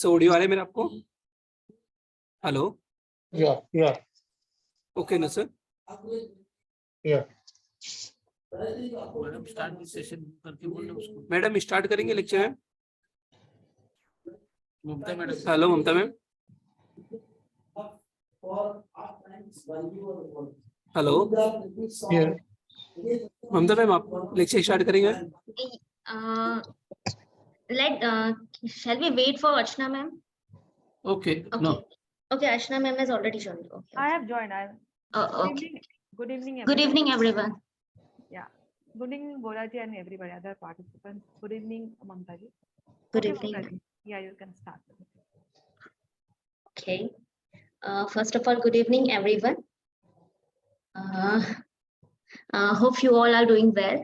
So audio आ रहा है मेरा आपको? हेलो, या ओके ना sir? Yeah. Madam start session करके बोल रहे उसको। मैडम स्टार्ट करेंगे लेक्चर में। Mamta madam, hello Mamta ma'am. Hello Mamta ma'am, आप लेक्चर स्टार्ट करेंगे? Shall we wait for Archana ma'am? Okay no Okay, Archana ma'am has already joined. Okay. I have joined. Okay. Good evening, Good everyone. evening, everyone. Yeah. Good evening, Bolaji and everybody, other participants. Good evening, Mamta ji. Good Okay, evening. Mamta ji. Yeah, you can start. Okay. First of all, good evening, everyone. Hope you all are doing well.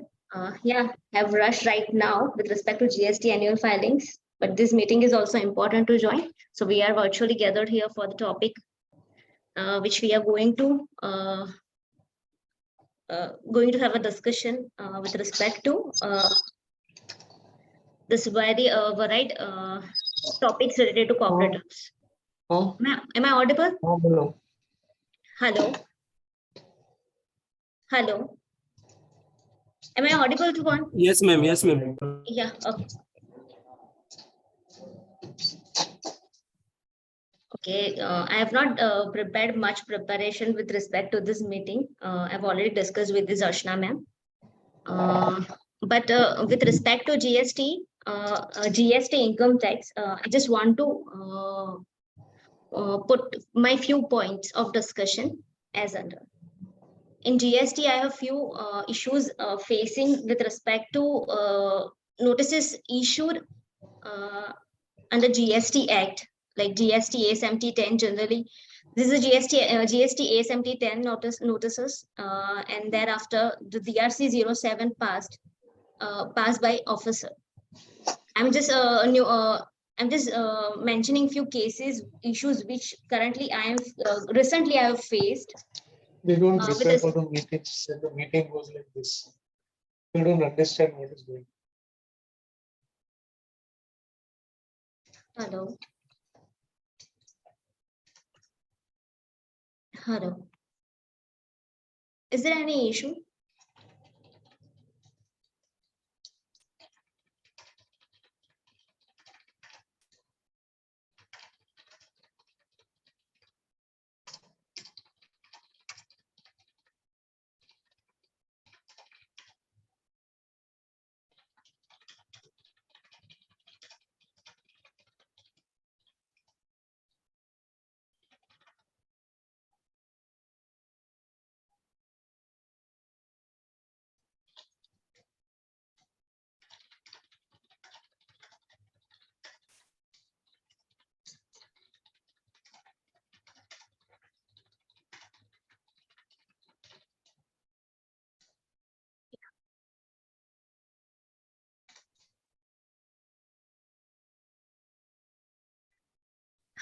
Yeah, have rushed right now with respect to GST annual filings, but this meeting is also important to join. So we are virtually gathered here for the topic, which we are going to have a discussion with respect to this very varied topics related to cooperatives. Oh. Am I audible? Oh, hello. Hello. Hello. Am I audible to one? Yes ma'am, yes ma'am. Yeah. Okay. Okay. I have not prepared much preparation with respect to this meeting. I've already discussed with this Archana ma'am. But with respect to GST, GST income tax, I just want to put my few points of discussion as under. In GST, I have few issues facing with respect to notices issued under GST Act, like GST ASMT 10 generally. This is a GST ASMT 10 notices, and thereafter the DRC 07 passed by officer. I'm just mentioning few cases, issues which currently recently I have faced. They don't prepare for the meetings, and the meeting goes like this. They don't understand what is going on. Hello. Hello. Is there any issue?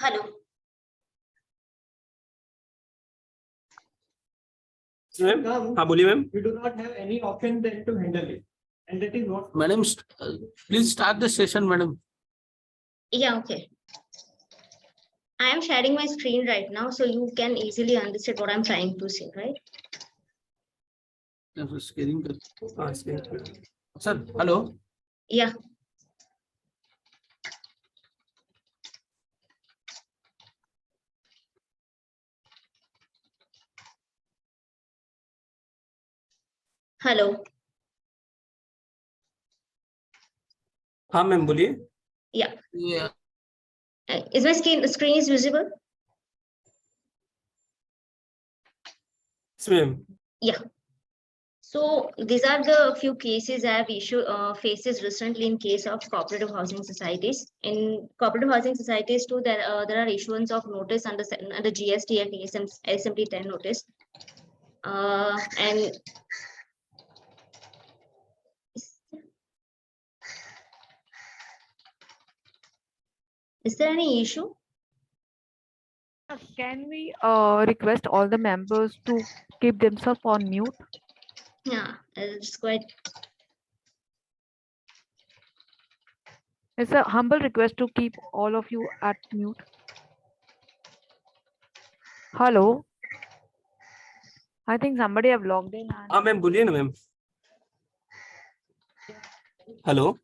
Hello. Ma'am, हाँ बोलिए ma'am. We do not have any option then to handle it, and that is what. Madam please start the session madam. Yeah, okay. I am sharing my screen right now, so you can easily understand what I'm trying to say, right? Sir hello. Yeah. Hello. हाँ ma'am बोलिए। Yeah. Yeah. Is my screen is visible? Yes, ma'am. Yeah. So these are the few cases I have faces recently in case of cooperative housing societies. In cooperative housing societies too, there are issuance of notice under GST and ASMT 10 notice. And is there any issue? Can we request all the members to keep themselves on mute? Yeah, it's quite. It's a humble request to keep all of you at mute. Hello. I think somebody have logged in. And हाँ ma'am बोलिए ना ma'am. Hello.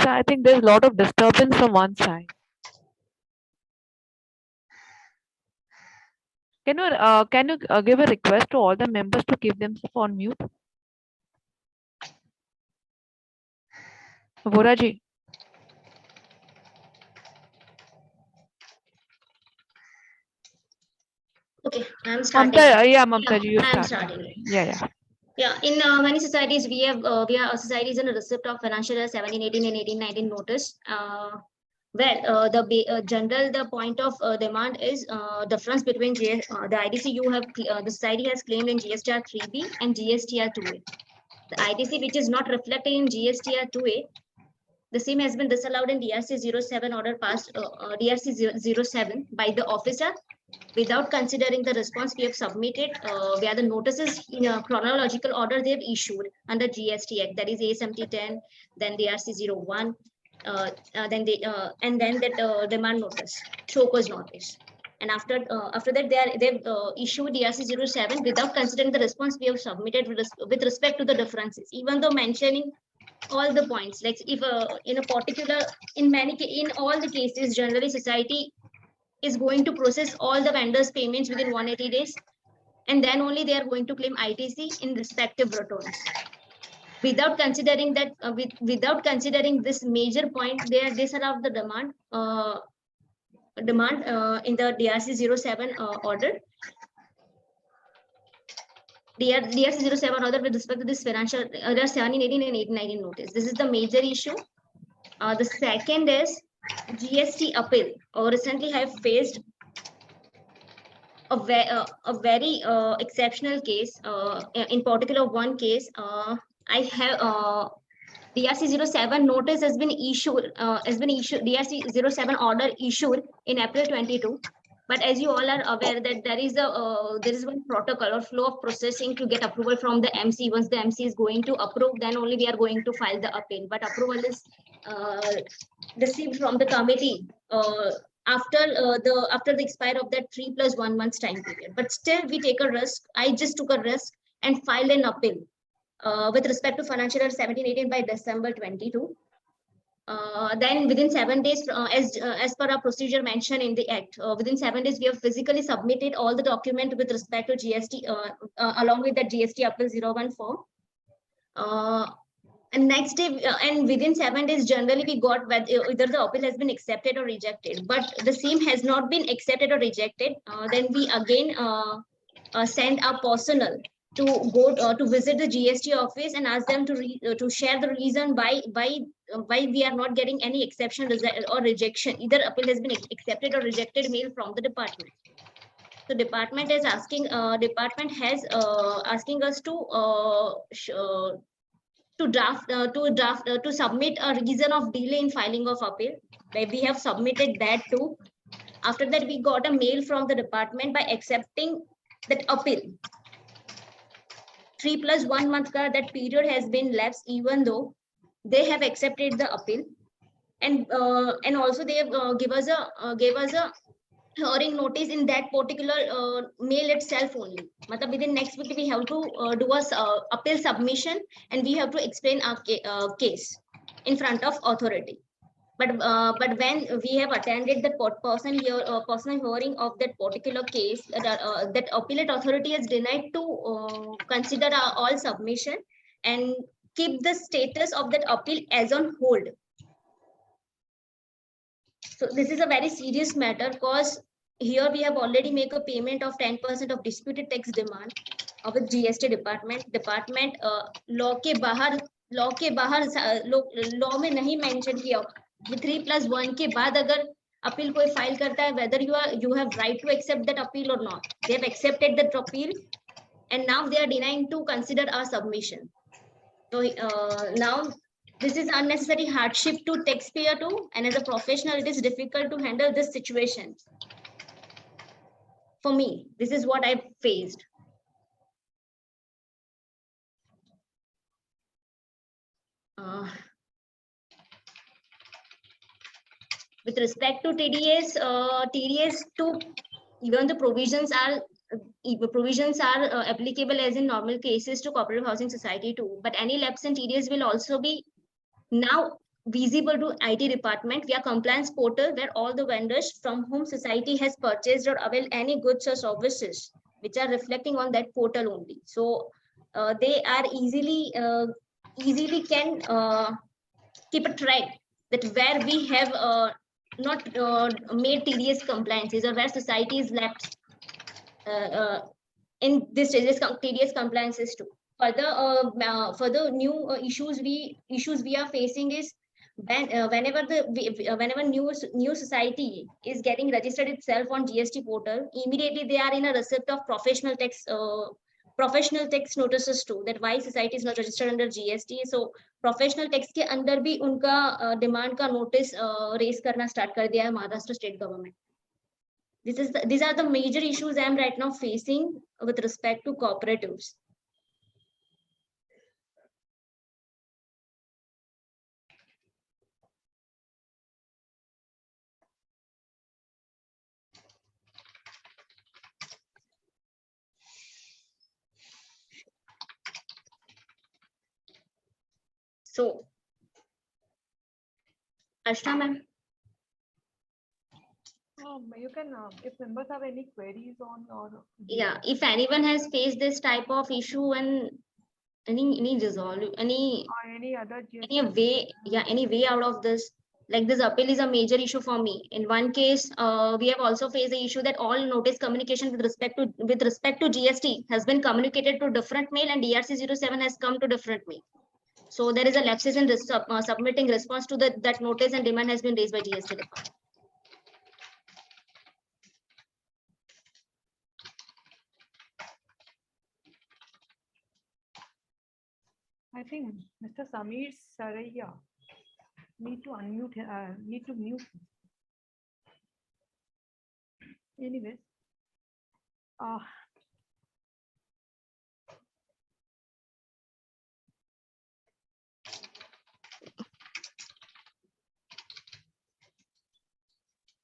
so I think there's a lot of disturbance from one side. Can you give a request to all the members to keep themselves on mute? Voraji. Okay, I'm starting. Mamta, yeah, Mamta ji, you I'm start. starting. Yeah. Yeah, in many societies, we are societies in a receipt of financial year 1718 and 1819 notice. Where the point of demand is difference between the IDC you have the society has claimed in GSTR 3B and GSTR 2A. The IDC which is not reflected in GSTR 2A, the same has been disallowed in DRC 07 order passed DRC 07 by the officer without considering the response we have submitted where the notices in a chronological order they have issued under GST Act, that is ASMT 10, then DRC 01, then that demand notice, show cause notice. And after that, they've issued DRC 07 without considering the response we have submitted with respect to the differences, even though mentioning all the points. Like if in a particular, in all the cases, generally society is going to process all the vendors' payments within 180 days, and then only they are going to claim ITC in respective returns. Without considering that, without considering this major point, they are disallowed the demand in the DRC 07 order. DRC 07 order with respect to this financial 1718 and 1819 notice. This is the major issue. The second is GST appeal. Recently, I have faced a very exceptional case. In particular, one case, I have DRC 07 notice has been issued. DRC 07 order issued in April 22. But as you all are aware that there is one protocol or flow of processing to get approval from the MC. Once the MC is going to approve, then only we are going to file the appeal. But approval is received from the committee after the expire of that 3+1 months time period. But still we take a risk. I just took a risk and filed an appeal with respect to financial year 1718 by December 22. Then within 7 days, as per our procedure mentioned in the act, within 7 days we have physically submitted all the document with respect to GST along with the GST appeal 01 form. And next day, and within 7 days, generally we got whether either the appeal has been accepted or rejected. But the same has not been accepted or rejected. Then we again send our personnel to go to visit the GST office and ask them to share the reason why we are not getting any exception or rejection. Either appeal has been accepted or rejected mail from the department. So department is asking asking us to submit a reason of delay in filing of appeal. We have submitted that too. After that, we got a mail from the department by accepting that appeal. 3+1 month that period has been lapsed, even though they have accepted the appeal, and also they have gave us a hearing notice in that particular mail itself only. Matlab within next week we have to do a appeal submission, and we have to explain our case in front of authority. But when we have attended the personal hearing of that particular case, that appellate authority has denied to consider all submission and keep the status of that appeal as on hold. So this is a very serious matter, because here we have already made a payment of 10% of disputed tax demand with GST department. Law के बाहर law में नहीं mention किया 3+1 के बाद अगर appeal कोई file करता है, whether you have right to accept that appeal or not. They have accepted that appeal, and now they are denying to consider our submission. So now this is unnecessary hardship to taxpayer too, and as a professional, it is difficult to handle this situation. For me, this is what I faced. With respect to TDS, TDS 2, even the provisions are applicable as in normal cases to cooperative housing society too. But any lapse in TDS will also be now visible to IT department via compliance portal, where all the vendors from whom society has purchased or availed any goods or services, which are reflecting on that portal only. So they are easily can keep a track that where we have not made TDS compliances, or where society is lapsed in this TDS compliances too. Further new issues we are facing is whenever new society is getting registered itself on GST portal, immediately they are in a receipt of professional tax notices too, that why society is not registered under GST. So professional tax के अंदर भी उनका demand का notice raise करना start कर दिया है Maharashtra state government. These are the major issues I am right now facing with respect to cooperatives. So, Archana ma'am. You can, if members have any queries on or. Yeah, if anyone has faced this type of issue and any resolve, any other way, yeah, any way out of this, like this appeal is a major issue for me. In one case, we have also faced the issue that all notice communication with respect to GST has been communicated to different mail, and DRC 07 has come to different mail. So there is a lapses in submitting response to that notice, and demand has been raised by GST department. I think Mr. Samir Saraya need to unmute, need to mute. Anyways,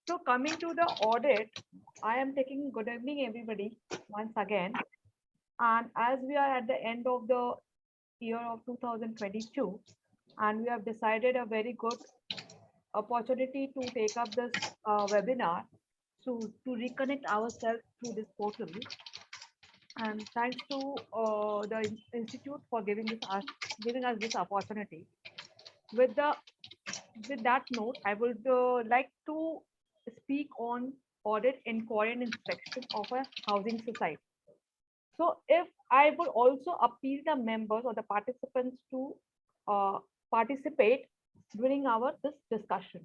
so coming to the audit, I am taking good evening everybody once again, and as we are at the end of the year of 2022, and we have decided a very good opportunity to take up this webinar to reconnect ourselves through this portal. And thanks to the institute for giving us this opportunity. With that note, I would like to speak on audit, inquiry, and inspection of a housing society. So if I would also appeal the members or the participants to participate during this discussion.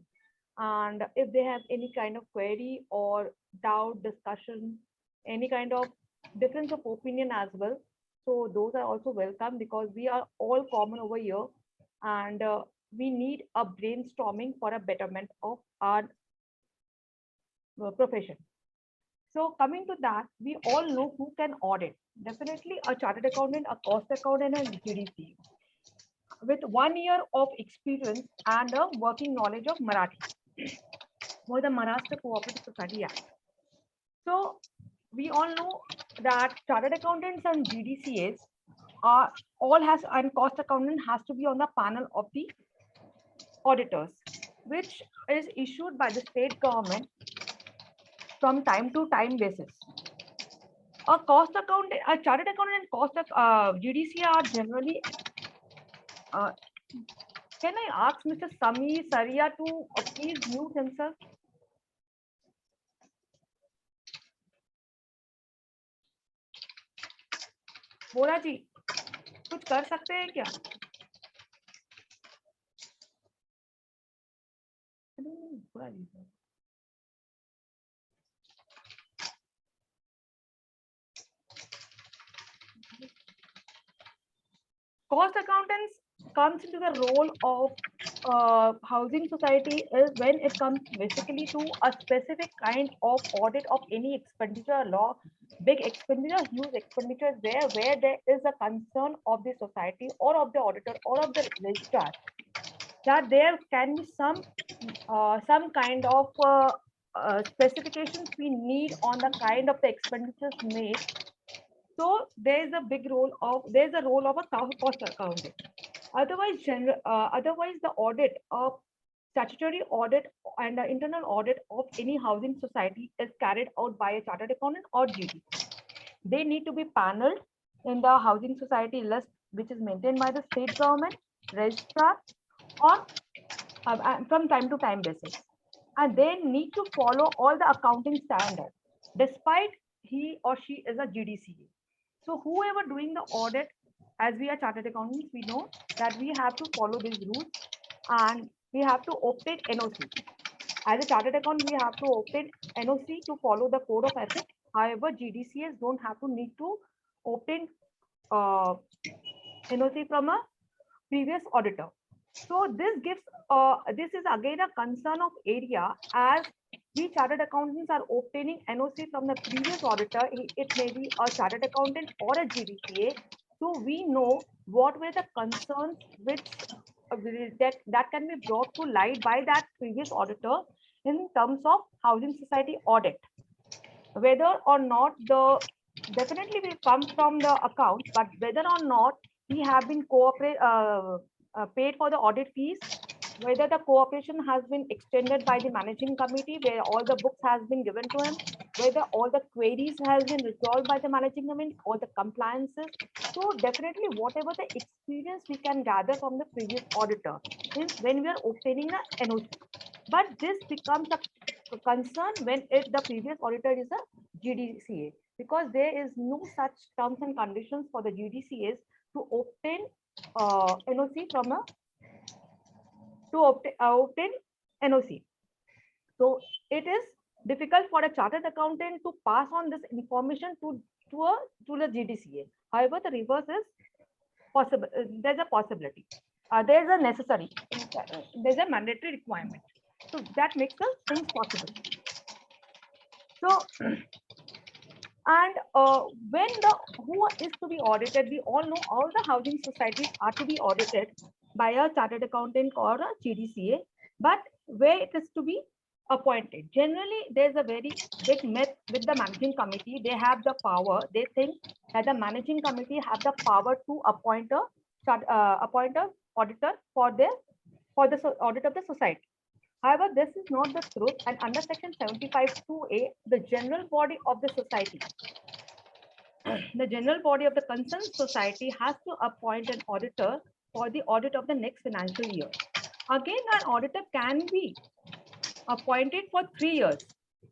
And if they have any kind of query or doubt, discussion, any kind of difference of opinion as well, so those are also welcome, because we are all common over here, and we need a brainstorming for a betterment of our profession. So coming to that, we all know who can audit. Definitely a chartered accountant, a cost accountant, and a GDC with 1 year of experience and a working knowledge of Marathi for the Maharashtra Co-operative Society Act. So we all know that chartered accountants and GDCAs are and cost accountant has to be on the panel of the auditors, which is issued by the state government from time to time basis. A cost accountant, a chartered accountant, and cost of GDC are generally. Can I ask Mr. Samir Saraya to please mute himself? बोला जी, कुछ कर सकते हैं क्या? Cost accountants comes into the role of housing society is when it comes basically to a specific kind of audit of any expenditure law, big expenditure, huge expenditure where there is a concern of the society or of the auditor or of the registrar that there can be some kind of specifications we need on the kind of the expenditures made. So there's a role of a cost accounting. Otherwise, otherwise the audit of statutory audit and the internal audit of any housing society is carried out by a chartered accountant or GD. They need to be paneled in the housing society list, which is maintained by the state government, registrar, or from time to time basis. And they need to follow all the accounting standards, despite he or she is a GDCA. So whoever doing the audit, as we are chartered accountants, we know that we have to follow these rules and we have to obtain NOC. As a chartered accountant, we have to obtain NOC to follow the code of ethics. However, GDCAs don't have to need to obtain NOC from a previous auditor. So this is again a concern of area, as we chartered accountants are obtaining NOC from the previous auditor. It may be a chartered accountant or a GDCA. So we know what were the concerns which that can be brought to light by that previous auditor in terms of housing society audit. Whether or not definitely will come from the account, but whether or not we have been paid for the audit fees, whether the cooperation has been extended by the managing committee, where all the books has been given to him, whether all the queries has been resolved by the managing committee, all the compliances. So definitely whatever the experience we can gather from the previous auditor is when we are obtaining a NOC. But this becomes a concern when the previous auditor is a GDCA, because there is no such terms and conditions for the GDCAs to obtain NOC from a obtain NOC. So it is difficult for a chartered accountant to pass on this information to the GDCA. However, the reverse is possible. There's a possibility. There's a necessary. There's a mandatory requirement. So that makes the things possible. So, and when who is to be audited, we all know all the housing societies are to be audited by a chartered accountant or a GDCA, but where it is to be appointed. Generally, there's a very big myth with the managing committee. They have the power. They think that the managing committee have the power to appoint a auditor for the audit of the society. However, this is not the truth, and under section 75(2)(a), the general body of the society, the general body of the concerned society has to appoint an auditor for the audit of the next financial year. Again, an auditor can be appointed for 3 years,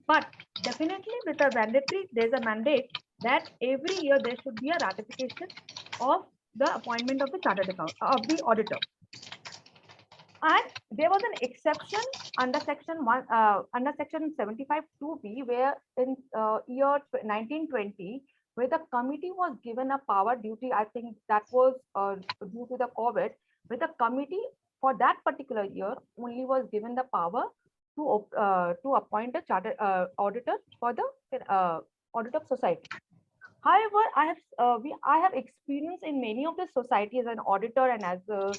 but definitely with a mandatory, there's a mandate that every year there should be a ratification of the appointment of the chartered account of the auditor. And there was an exception under section 75(2)(b), where in year 1920, where the committee was given a power duty. I think that was due to the COVID, where the committee for that particular year only was given the power to appoint a chartered auditor for the audit of society. However, I have experience in many of the societies as an auditor and as a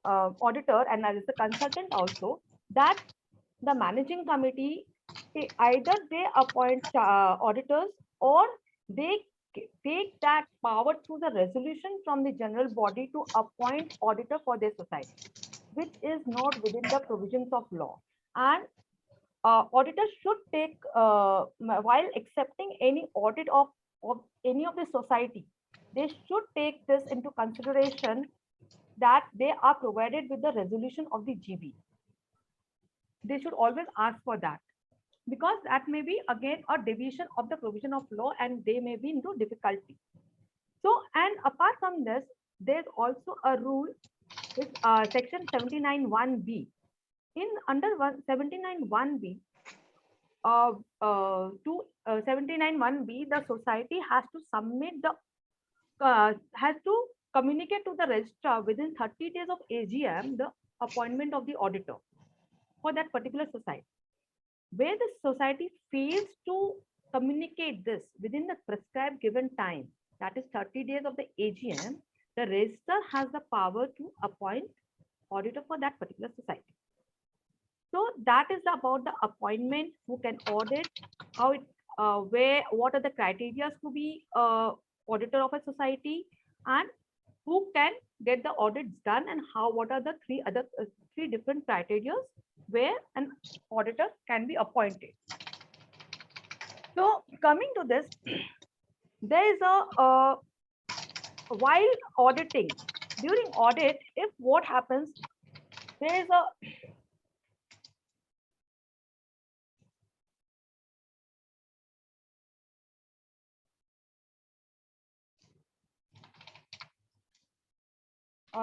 auditor and as a consultant also, that the managing committee, either they appoint auditors or they take that power through the resolution from the general body to appoint auditor for their society, which is not within the provisions of law. And auditors should take, while accepting any audit of any of the society, they should take this into consideration, that they are provided with the resolution of the GB. They should always ask for that, because that may be again a deviation of the provision of law and they may be into difficulty. So, and apart from this, there's also a rule with section 79(1)(b). In under 79(1)(b), to 79(1)(b), the society has to submit the has to communicate to the registrar within 30 days of AGM the appointment of the auditor for that particular society. Where the society fails to communicate this within the prescribed given time, that is 30 days of the AGM, the registrar has the power to appoint auditor for that particular society. So that is about the appointment, who can audit, how it, what are the criteria to be auditor of a society, and who can get the audits done, and what are the three different criteria where an auditor can be appointed. So coming to this, there is a while auditing, during audit, if what happens, there is a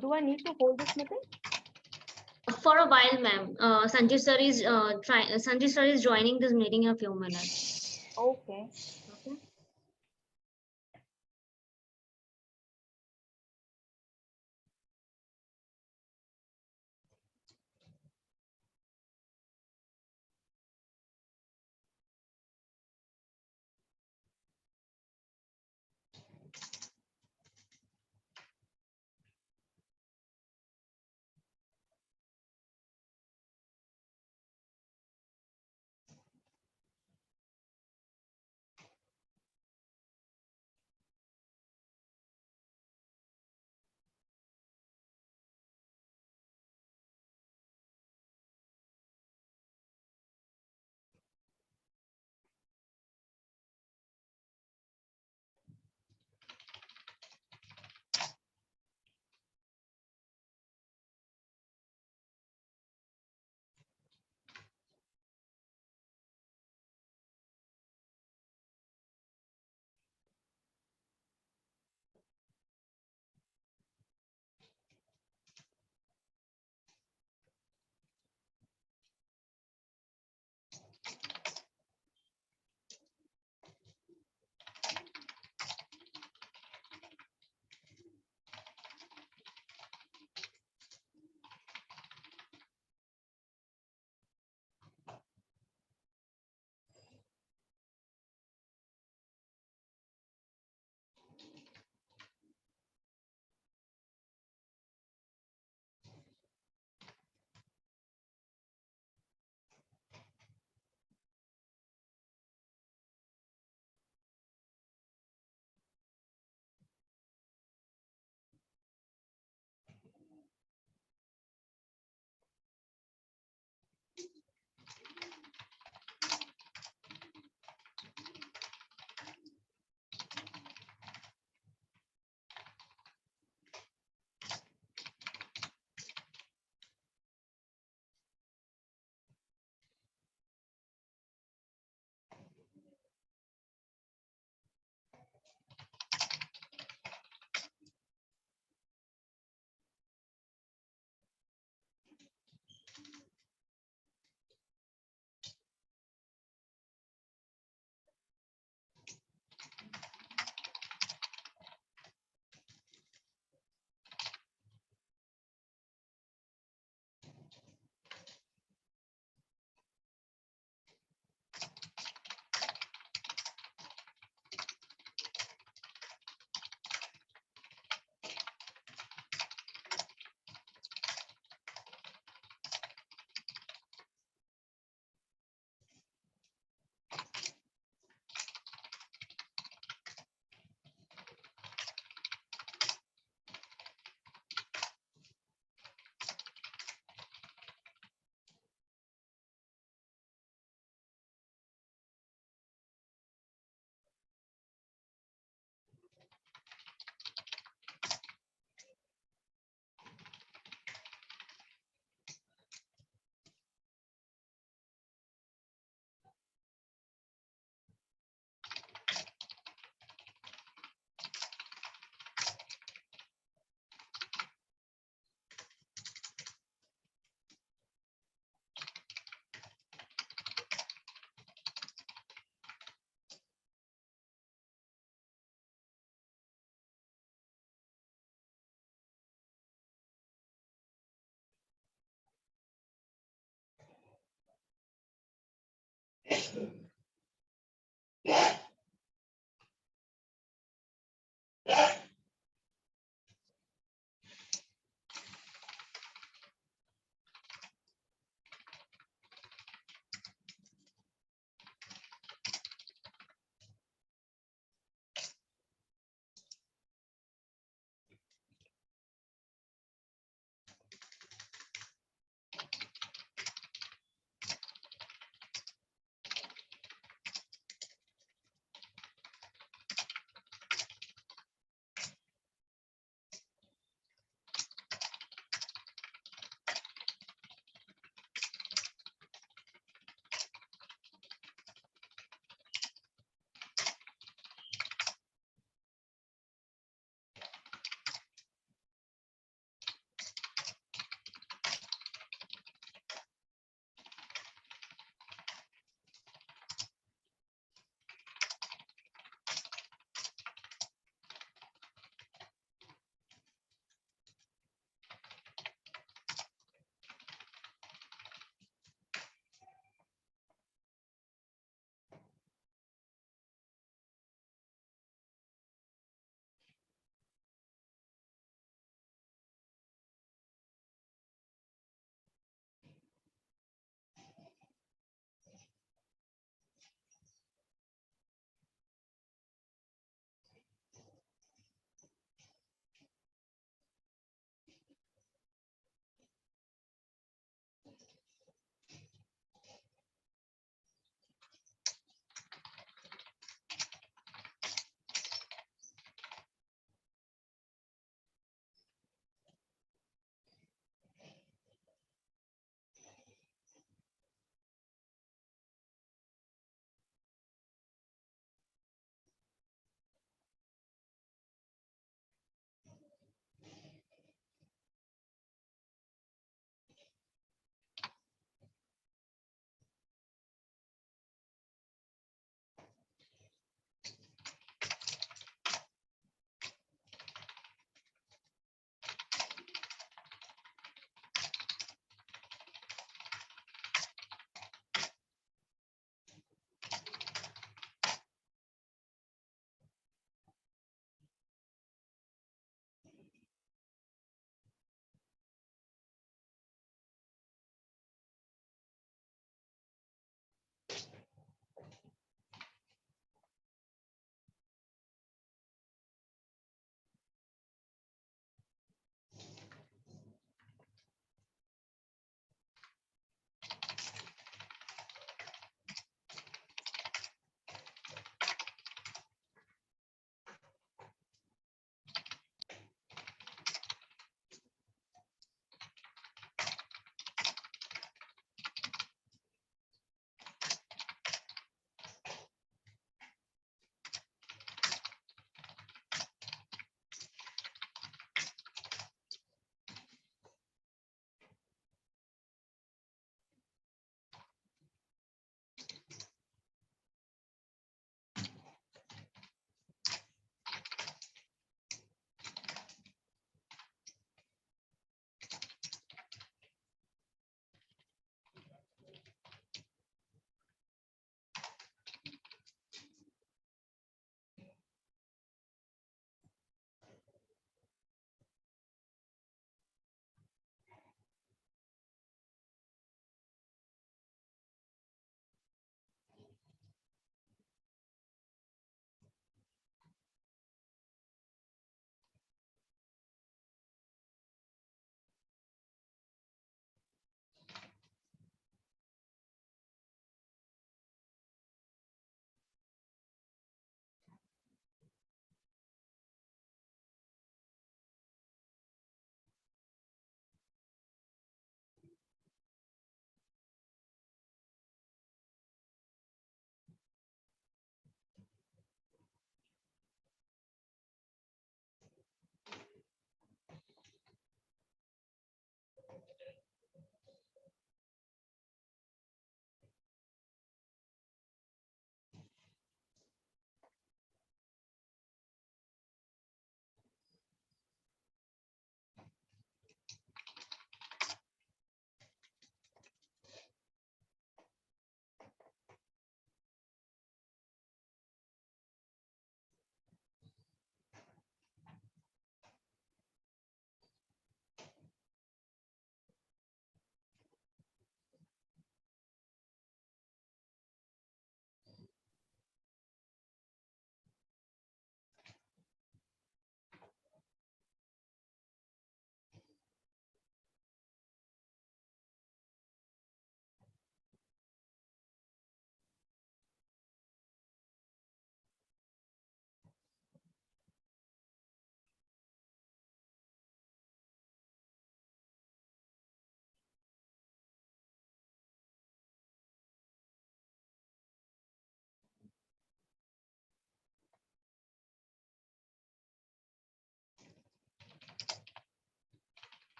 do I need to hold this meeting? For a while, ma'am. Sanjay sir is joining this meeting in a few minutes. Okay. Okay.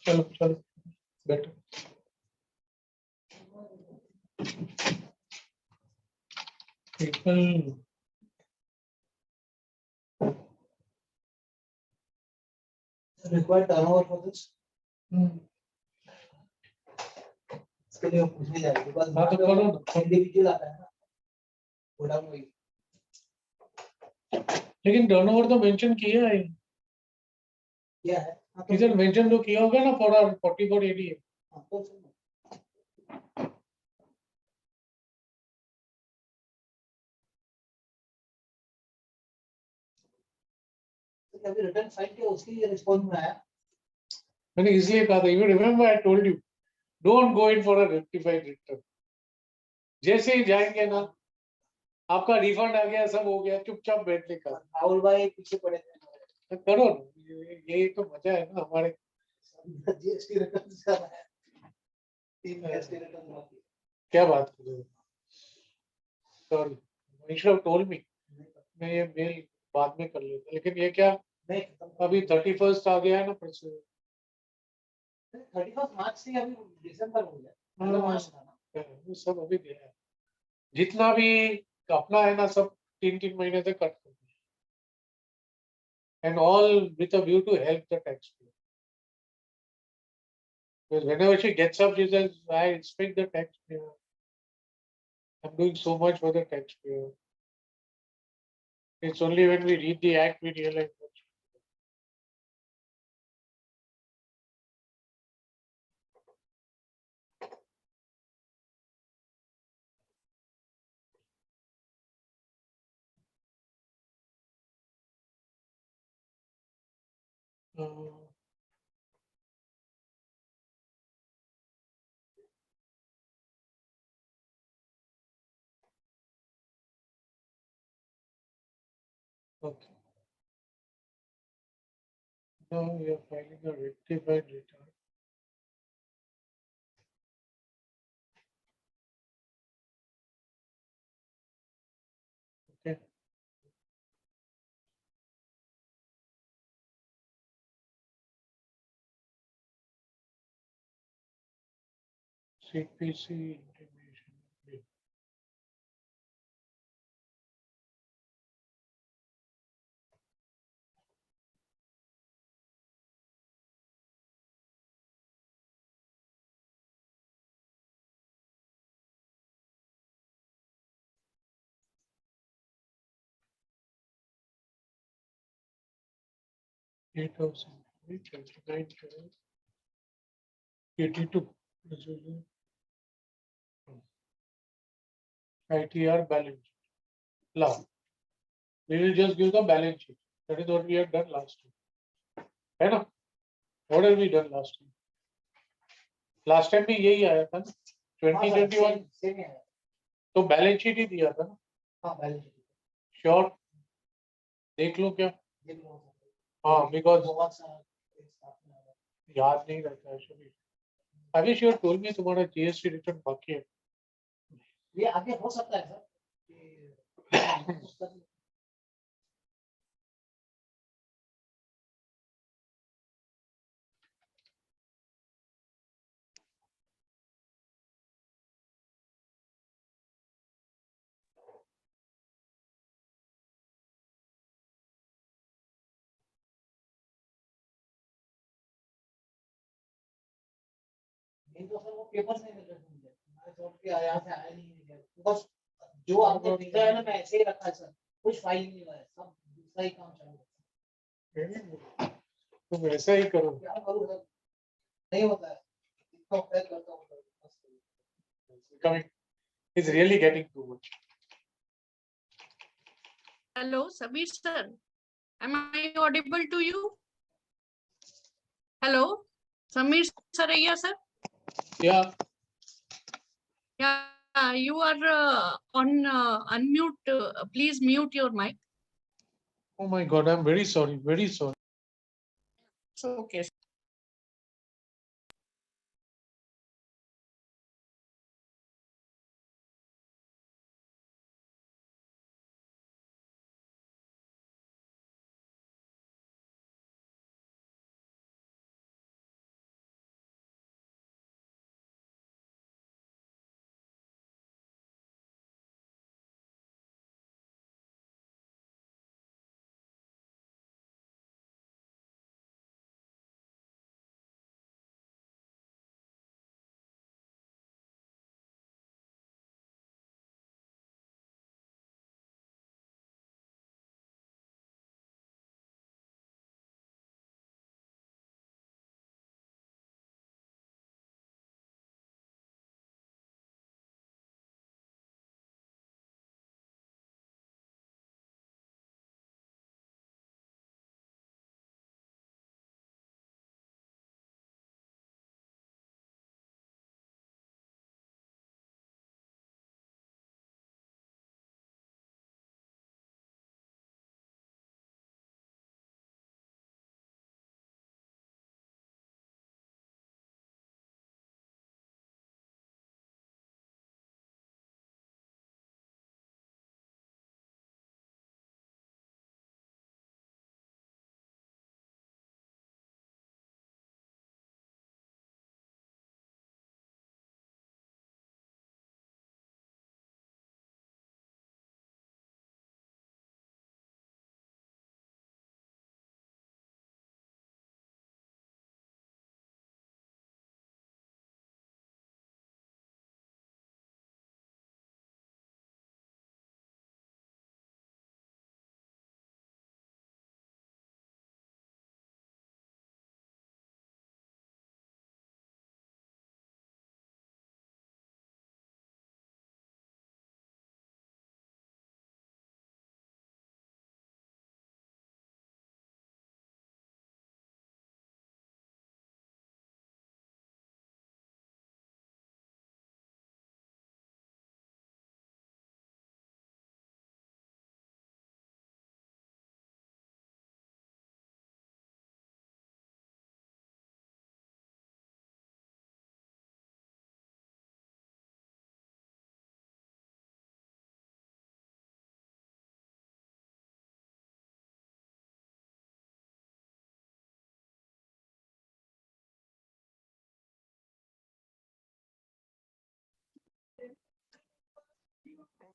चलो better. People require turnover for this. इसके लिए पूछने जाएंगे because हाँ तो करो individual आता है ना गोदाम वही लेकिन टर्नओवर तो मेंशन किया है इधर मेंशन तो किया होगा ना फॉर 4480 हाँ तो अभी रिटर्न फाइल किया उसकी रिस्पॉन्स में आया मैंने इसलिए कहा था you remember I told you don't go in for a rectified return जैसे ही जाएंगे ना आपका रिफंड आ गया सब हो गया चुपचाप बैठने का राहुल भाई पीछे पड़े थे करो ये तो मजा है ना हमारे जीएसटी रिटर्न ज्यादा है 3 जीएसटी रिटर्न क्या बात कर रहे हो sorry you should have told me मैं ये मेल बाद में कर लेता लेकिन ये क्या अभी 31st आ गया है ना फिर से 31st मार्च से अभी दिसंबर हो गया मार्च था ना वो सब अभी गया है जितना भी अपना है ना सब 3 महीने से कट कर दिया and all with a view to help the tax payer because whenever she gets up she says I expect the taxpayer I'm doing so much for the taxpayer it's only when we read the act we realize that okay now we are filing a rectified return okay CPC intimation 8,000 29 82 ITR balance now we will just give the balance sheet that is what we have done last time है ना what have we done last time last time भी यही आया था ना 2021 तो balance sheet ही दिया था ना हाँ बैलेंस शीट श्योर देख लो क्या हाँ बिकॉज याद नहीं रहता है शरीर अभी श्योर टोल में तुम्हारा जीएसटी रिटर्न बाकी है ये आगे हो सकता है सर नहीं तो सर वो पेपर्स नहीं मिल रहे मुझे मैं सोच के यहाँ से आया नहीं बस जो आपने भेजा है ना मैं ऐसे ही रखा है सर कुछ फाइल नहीं हुआ है सब दूसरा ही काम चालू है तुम ऐसा ही करो क्या करूँ सर नहीं होता है इतना पैक करता हूँ coming is really getting too much Hello, Sabir sir. Am I audible to you? Hello, Samir Saraiya sir. yeah Yeah, you are on unmute. Please mute your mic. oh my god I'm very sorry It's okay.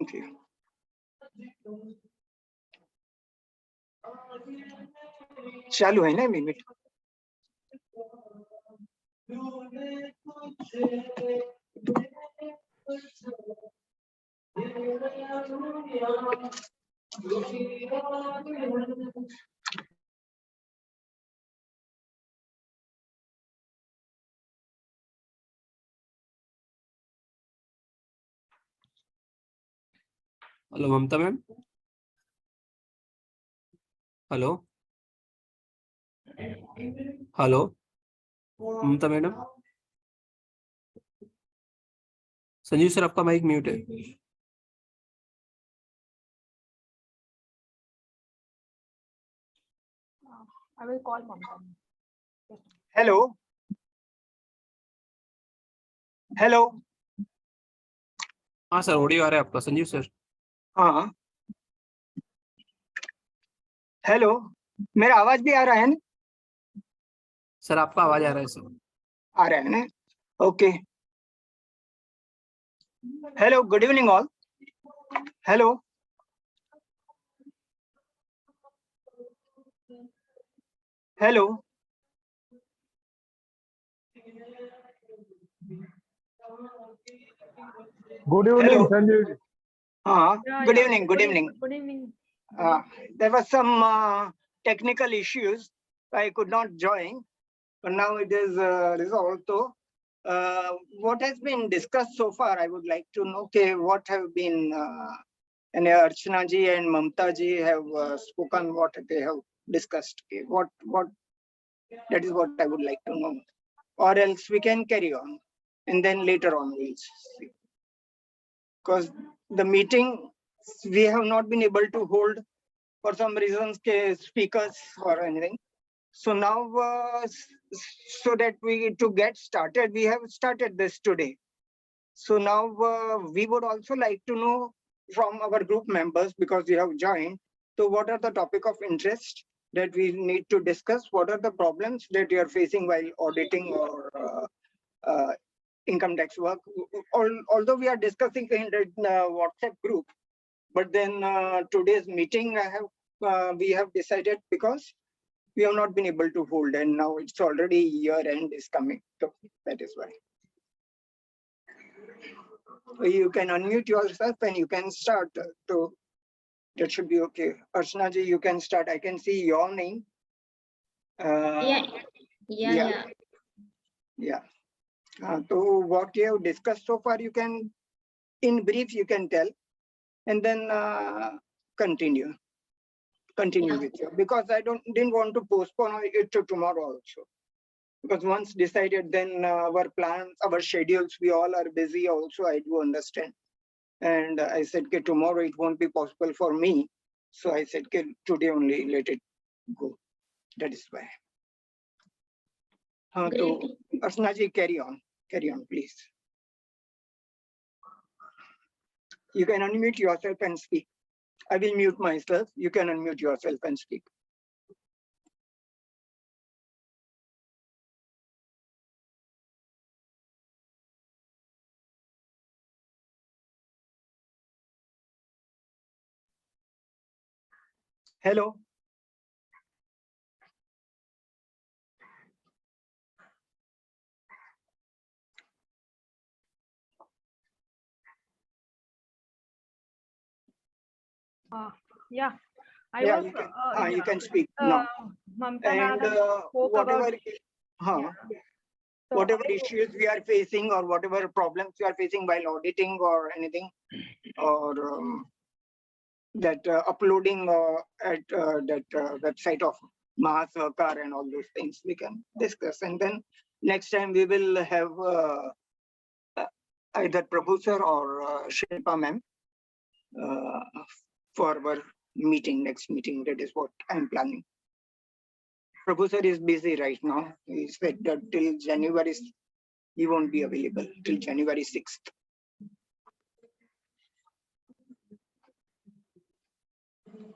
Thank you. चालू है ना minute hello Mamta ma'am, hello hello ममता madam, Sanjeev sir आपका mic mute है। I will call Mamta. Hello hello हाँ sir, audio आ रहा है आपका Sanjeev sir. हाँ हेलो, मेरा आवाज भी आ रहा है ना? सर आपका आवाज आ रहा है सर। आ रहा है ना? Okay. Hello, good evening all. Hello hello Good evening, Sanjeev. हाँ, Yeah, good yeah. evening, good evening. Good evening. There was some technical issues. I could not join, but now it is resolved. So, what has been discussed so far, I would like to know. Okay, what have been, and Archana ji and Mamta ji have spoken, what they have discussed. Okay, what, that is what I would like to know. Or else we can carry on, and then later on we'll see. Because the meeting we have not been able to hold for some reasons, speakers or anything. So now, so that to get started, we have started this today. So now we would also like to know from our group members, because you have joined, so what are the topic of interest that we need to discuss? What are the problems that you are facing while auditing or income tax work? Although we are discussing in the WhatsApp group, but then today's meeting we have decided, because we have not been able to hold, and now it's already year end is coming, so that is why. You can unmute yourself and you can start. So that should be okay. Archana ji, you can start. I can see your name. Yeah. So what you have discussed so far, you can, in brief, you can tell, and then continue with you, because I didn't want to postpone it to tomorrow also, because once decided, then our plans, our schedules, we all are busy also, I do understand. And I said, okay, tomorrow it won't be possible for me, so I said, okay, today only let it go. That is why. So Archana ji, carry on, please. You can unmute yourself and speak. I will mute myself. You can unmute yourself and speak. Hello. Yeah, Yeah, you can speak now. Mamta And madam spoke whatever, about, So whatever I- issues we are facing, or whatever problems we are facing while auditing or anything, or that uploading at that website of Mahasakar and all those things, we can discuss. And then next time we will have either Prabhu sir or Shilpa ma'am for our next meeting. That is what I'm planning. Prabhu sir is busy right now. He said that till January, he won't be available till January 6th.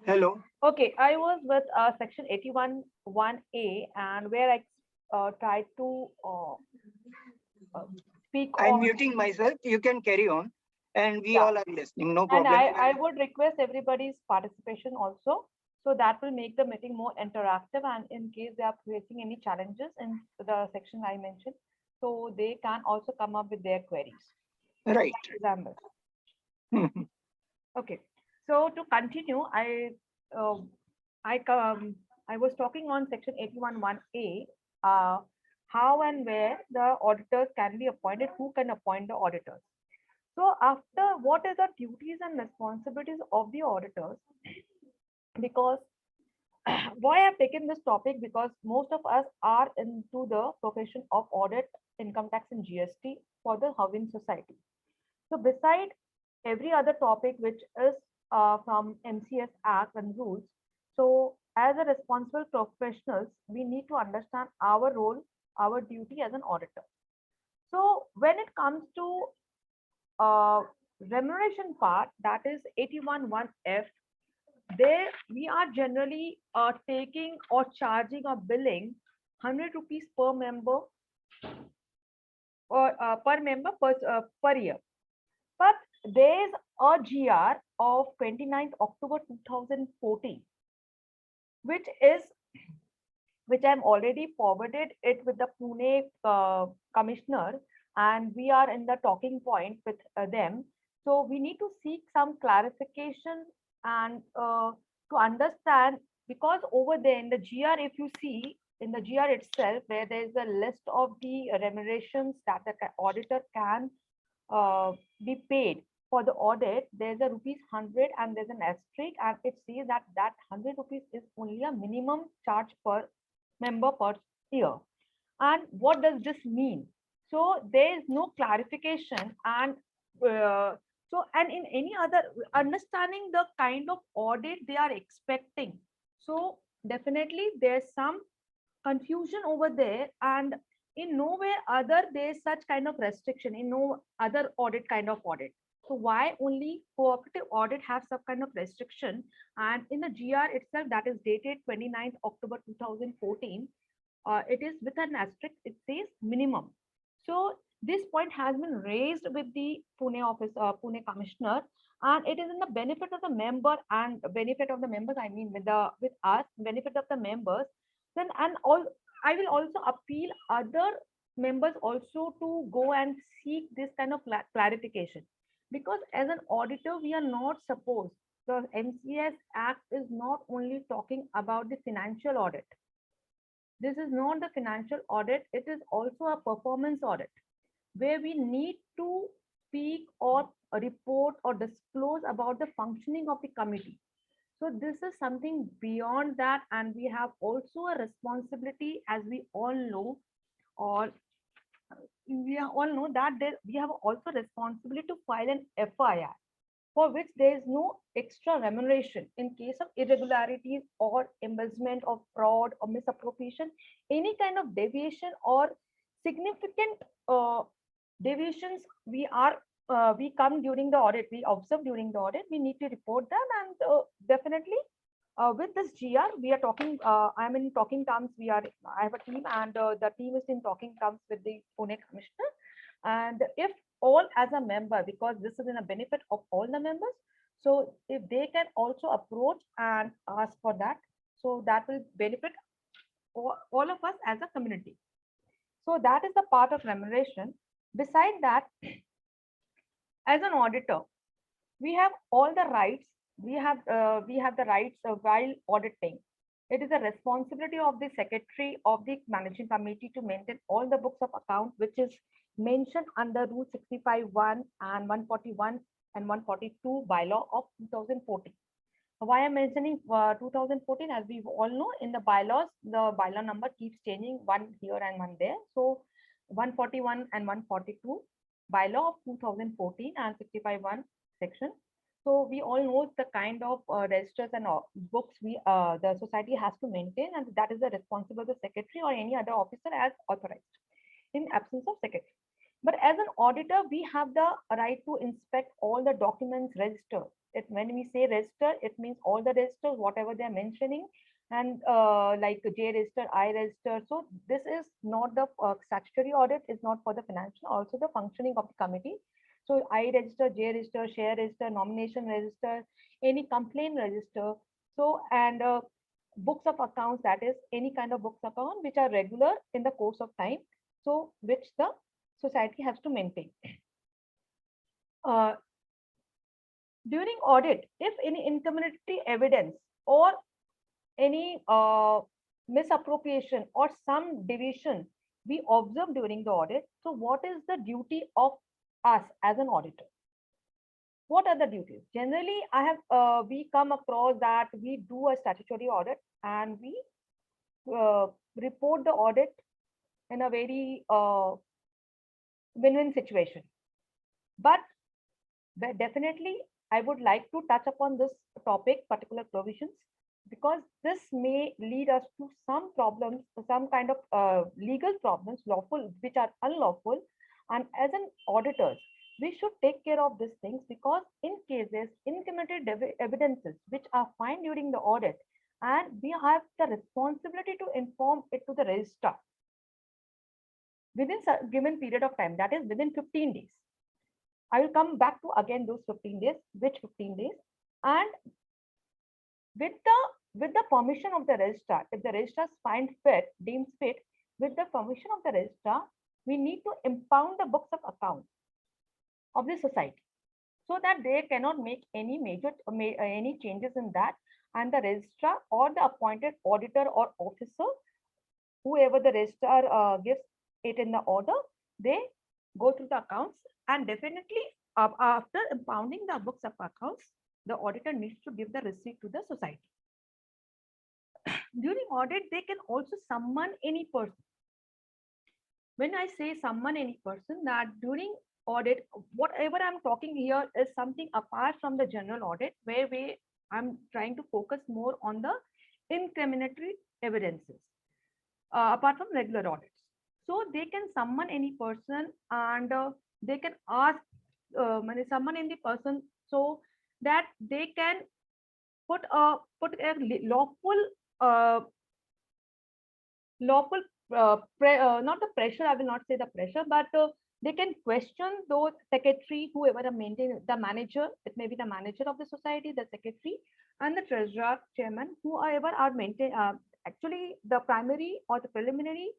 Hello. Okay, I was with section 81(1)(a), and where I tried to speak I'm on. muting myself. You can carry on. and we Yeah. all are listening. No And problem. I would request everybody's participation also. So that will make the meeting more interactive, and in case they are facing any challenges in the section I mentioned, so they can also come up with their queries. Right. Example. Mhm. Okay. So to continue, uh, I was talking on section 81(1)(a), how and where the auditors can be appointed, who can appoint the auditors. So after, what is the duties and responsibilities of the auditors? Because why I've taken this topic, because most of us are into the profession of audit, income tax and GST for the housing society. So beside every other topic which is from MCS Act and rules, so as a responsible professionals, we need to understand our role, our duty as an auditor. So when it comes to remuneration part, that is 81(1)(f), there we are generally taking or charging or billing 100 rupees per member, or per year. But there is a GR of 29th October 2014, which I'm already forwarded it with the Pune commissioner, and we are in the talking point with them. So we need to seek some clarification and to understand, because over there in the GR, if you see in the GR itself, where there is a list of the remunerations that the auditor can be paid for the audit, there's a rupees 100 and there's an asterisk, and it says that 100 rupees is only a minimum charge per member per year. And what does this mean? So there is no clarification, and and in any other, understanding the kind of audit they are expecting. So definitely there's some confusion over there, and in no way other there's such kind of restriction, in no other audit kind of audit. So why only cooperative audit have some kind of restriction? And in the GR itself, that is dated 29th October 2014, it is with an asterisk, it says minimum. So this point has been raised with the Pune office, Pune commissioner, and it is in the benefit of the member, and benefit of the members, I mean with us, benefit of the members. Then, and all, I will also appeal other members also to go and seek this kind of clarification, because as an auditor, we are not supposed, the MCS Act is not only talking about the financial audit. This is not the financial audit, it is also a performance audit, where we need to speak or report or disclose about the functioning of the committee. So this is something beyond that, and we have also a responsibility, as we all know, or we all know that we have also responsibility to file an FIR, for which there is no extra remuneration in case of irregularities or embezzlement of fraud or misappropriation, any kind of deviation or significant deviations we come during the audit, we observe during the audit, we need to report them. And definitely with this GR, we are talking, I'm in talking terms, I have a team, and the team is in talking terms with the Pune commissioner. And if all as a member, because this is in a benefit of all the members, so if they can also approach and ask for that, so that will benefit all of us as a community. So that is the part of remuneration. Beside that, as an auditor, we have all the rights. We have the rights while auditing. It is a responsibility of the secretary of the managing committee to maintain all the books of account, which is mentioned under Rule 65(1) and 141 and 142 bylaw of 2014. Why I'm mentioning 2014, as we all know, in the bylaws, the bylaw number keeps changing, one here and one there. So 141 and 142 bylaw of 2014 and 65(1) section. So we all know the kind of registers and books the society has to maintain, and that is the responsibility of the secretary or any other officer as authorized in absence of secretary. But as an auditor, we have the right to inspect all the documents registered. When we say register, it means all the registers, whatever they're mentioning, and like J register, I register. So this is not the statutory audit, is not for the financial, also the functioning of the committee. So I register, J register, share register, nomination register, any complaint register. So, and books of accounts, that is any kind of books account which are regular in the course of time. So which the society has to maintain. During audit, if any incumbency evidence or any misappropriation or some deviation we observe during the audit, so what is the duty of us as an auditor? What are the duties? Generally, we come across that we do a statutory audit and we report the audit in a very win-win situation. But definitely, I would like to touch upon this topic, particular provisions, because this may lead us to some problems, some kind of legal problems, lawful, which are unlawful. And as an auditor, we should take care of these things, because in cases, incomplete evidences which are found during the audit, and we have the responsibility to inform it to the registrar within a given period of time, that is within 15 days. I will come back to again those 15 days, which 15 days, and with the permission of the registrar, if the registrar deems fit, with the permission of the registrar, we need to impound the books of accounts of the society, so that they cannot make any major any changes in that, and the registrar or the appointed auditor or officer, whoever the registrar gives it in the order, they go through the accounts, and definitely after impounding the books of accounts, the auditor needs to give the receipt to the society. During audit, they can also summon any person. When I say summon any person, that during audit, whatever I'm talking here is something apart from the general audit, where I'm trying to focus more on the incriminatory evidences, apart from regular audits. So they can summon any person, and they can ask, summon any person, so that they can put a lawful not the pressure, I will not say the pressure, but they can question those secretary, whoever the manager, it may be the manager of the society, the secretary, and the treasurer, chairman, whoever are actually the primary or the preliminary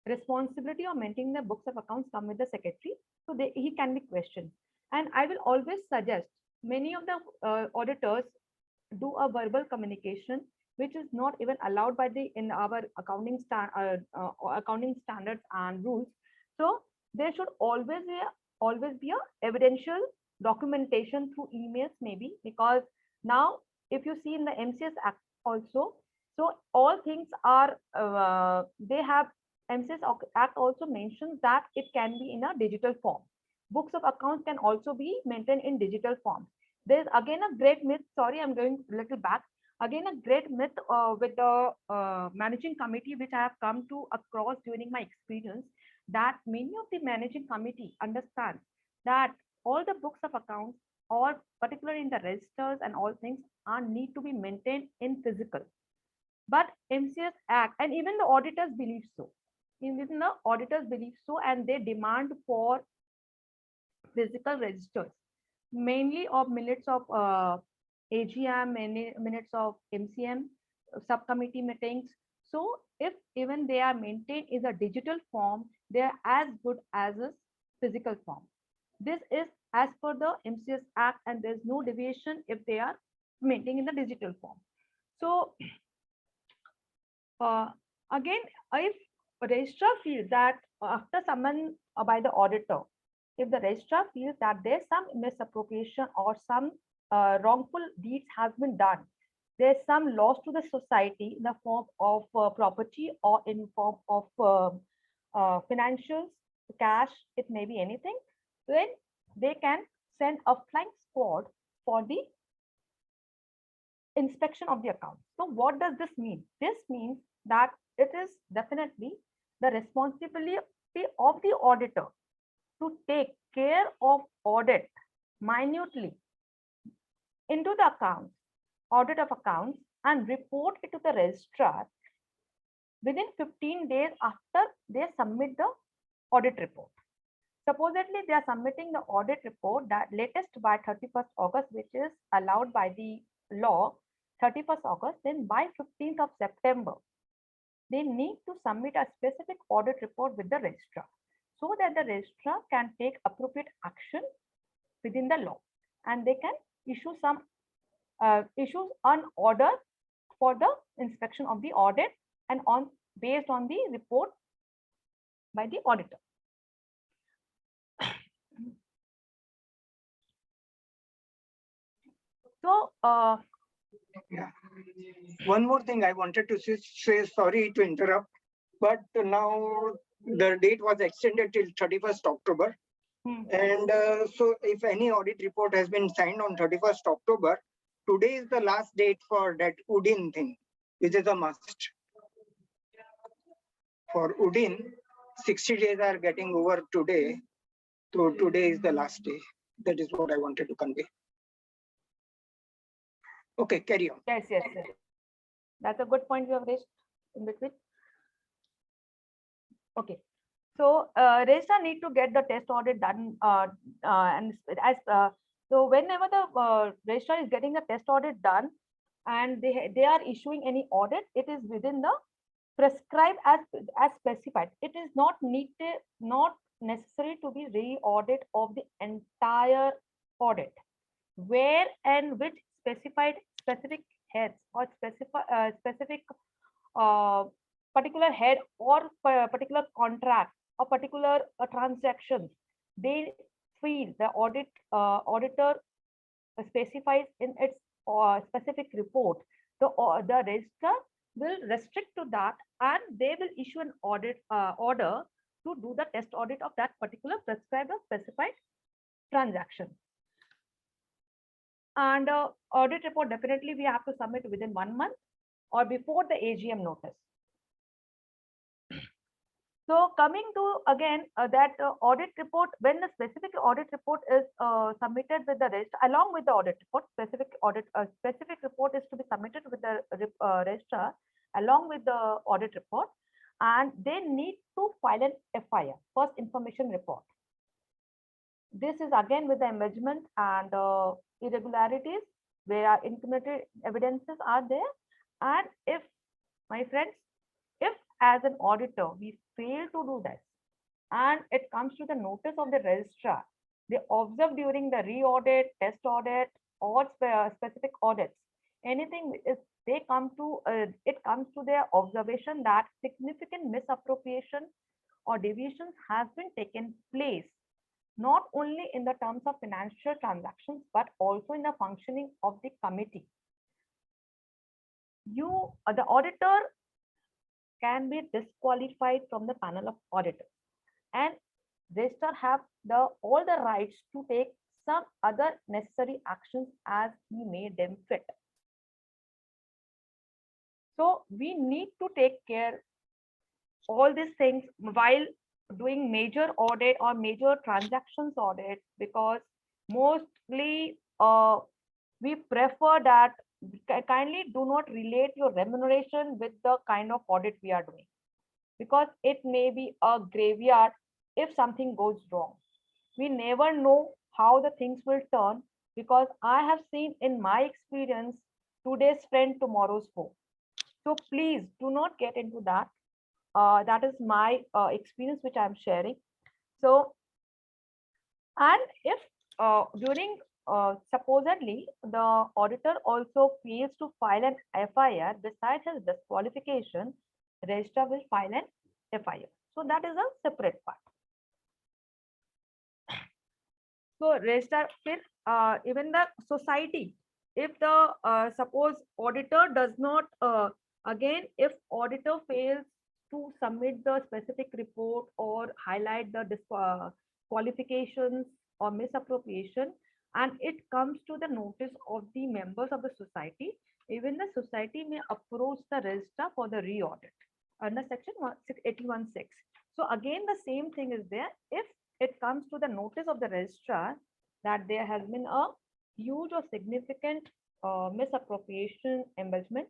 responsibility of maintaining the books of accounts come with the secretary, so he can be questioned. And I will always suggest, many of the auditors do a verbal communication, which is not even allowed by in our accounting standards and rules. So there should always be a evidential documentation through emails, maybe, because now if you see in the MCS Act also, so all things are MCS Act also mentions that it can be in a digital form. Books of accounts can also be maintained in digital form. There's again a great myth. Sorry, I'm going a little back. Again, a great myth with the managing committee, which I have come to across during my experience, that many of the managing committee understand that all the books of accounts, or particularly in the registers and all things, need to be maintained in physical. But MCS Act, and even the auditors believe so. Even the auditors believe so, and they demand for physical registers, mainly of minutes of AGM, minutes of MCM, subcommittee meetings. So if even they are maintained in a digital form, they are as good as a physical form. This is as per the MCS Act, and there's no deviation if they are maintained in the digital form. So again, if a registrar feels that after summon by the auditor, if the registrar feels that there's some misappropriation or some wrongful deeds has been done, there's some loss to the society in the form of property or in form of financials, cash, it may be anything, then they can send a flying squad for the inspection of the account. So what does this mean? This means that it is definitely the responsibility of the auditor to take care of audit minutely into the accounts, audit of accounts, and report it to the registrar within 15 days after they submit the audit report. Supposedly, they are submitting the audit report that latest by 31st August, which is allowed by the law, 31st August, then by 15th of September, they need to submit a specific audit report with the registrar so that the registrar can take appropriate action within the law, and they can issue some issue an order for the inspection of the audit and based on the report by the auditor. So, Yeah. One more thing I wanted to say, sorry to interrupt, but now the date was extended till 31st October. And so if any audit report has been signed on 31st October, today is the last date for that UDIN thing, which is a must. For UDIN, 60 days are getting over today. So today is the last day. That is what I wanted to convey. Okay, carry on. yes, yes, yes. That's a good point you have raised in between. Okay. So registrar need to get the test audit done, and as so whenever the registrar is getting the test audit done, and they are issuing any audit, it is within the prescribed as specified. It is not necessary to be re-audit of the entire audit, where and which specific heads or specific particular head or particular contract or particular transactions they feel the auditor specifies in its specific report. The registrar will restrict to that, and they will issue an audit order to do the test audit of that particular prescribed or specified transaction. And audit report definitely we have to submit within 1 month or before the AGM notice. So coming to again that audit report, when the specific audit report is submitted with the registrar, along with the audit report, specific report is to be submitted with the registrar along with the audit report, and they need to file an FIR, first information report. This is again with the embellishment and irregularities where incriminating evidences are there, and if, my friends, if as an auditor we fail to do that and it comes to the notice of the registrar, they observe during the re-audit, test audit, or specific audits, anything is they come to it comes to their observation that significant misappropriation or deviations has been taken place, not only in the terms of financial transactions but also in the functioning of the committee. The auditor can be disqualified from the panel of auditors, and registrar have all the rights to take some other necessary actions as he may deem fit. So we need to take care all these things while doing major audit or major transactions audit, because mostly we prefer that kindly do not relate your remuneration with the kind of audit we are doing, because it may be a graveyard if something goes wrong. We never know how the things will turn, because I have seen in my experience today's friend, tomorrow's foe. So please do not get into that. That is my experience which I'm sharing. So, and if during supposedly the auditor also fails to file an FIR, besides his disqualification, registrar will file an FIR. So that is a separate part. So registrar, even the society, if the suppose auditor does not again, if auditor fails to submit the specific report or highlight the qualifications or misappropriation, and it comes to the notice of the members of the society, even the society may approach the registrar for the re-audit under section 81(6). So again, the same thing is there. If it comes to the notice of the registrar that there has been a huge or significant misappropriation, embellishment,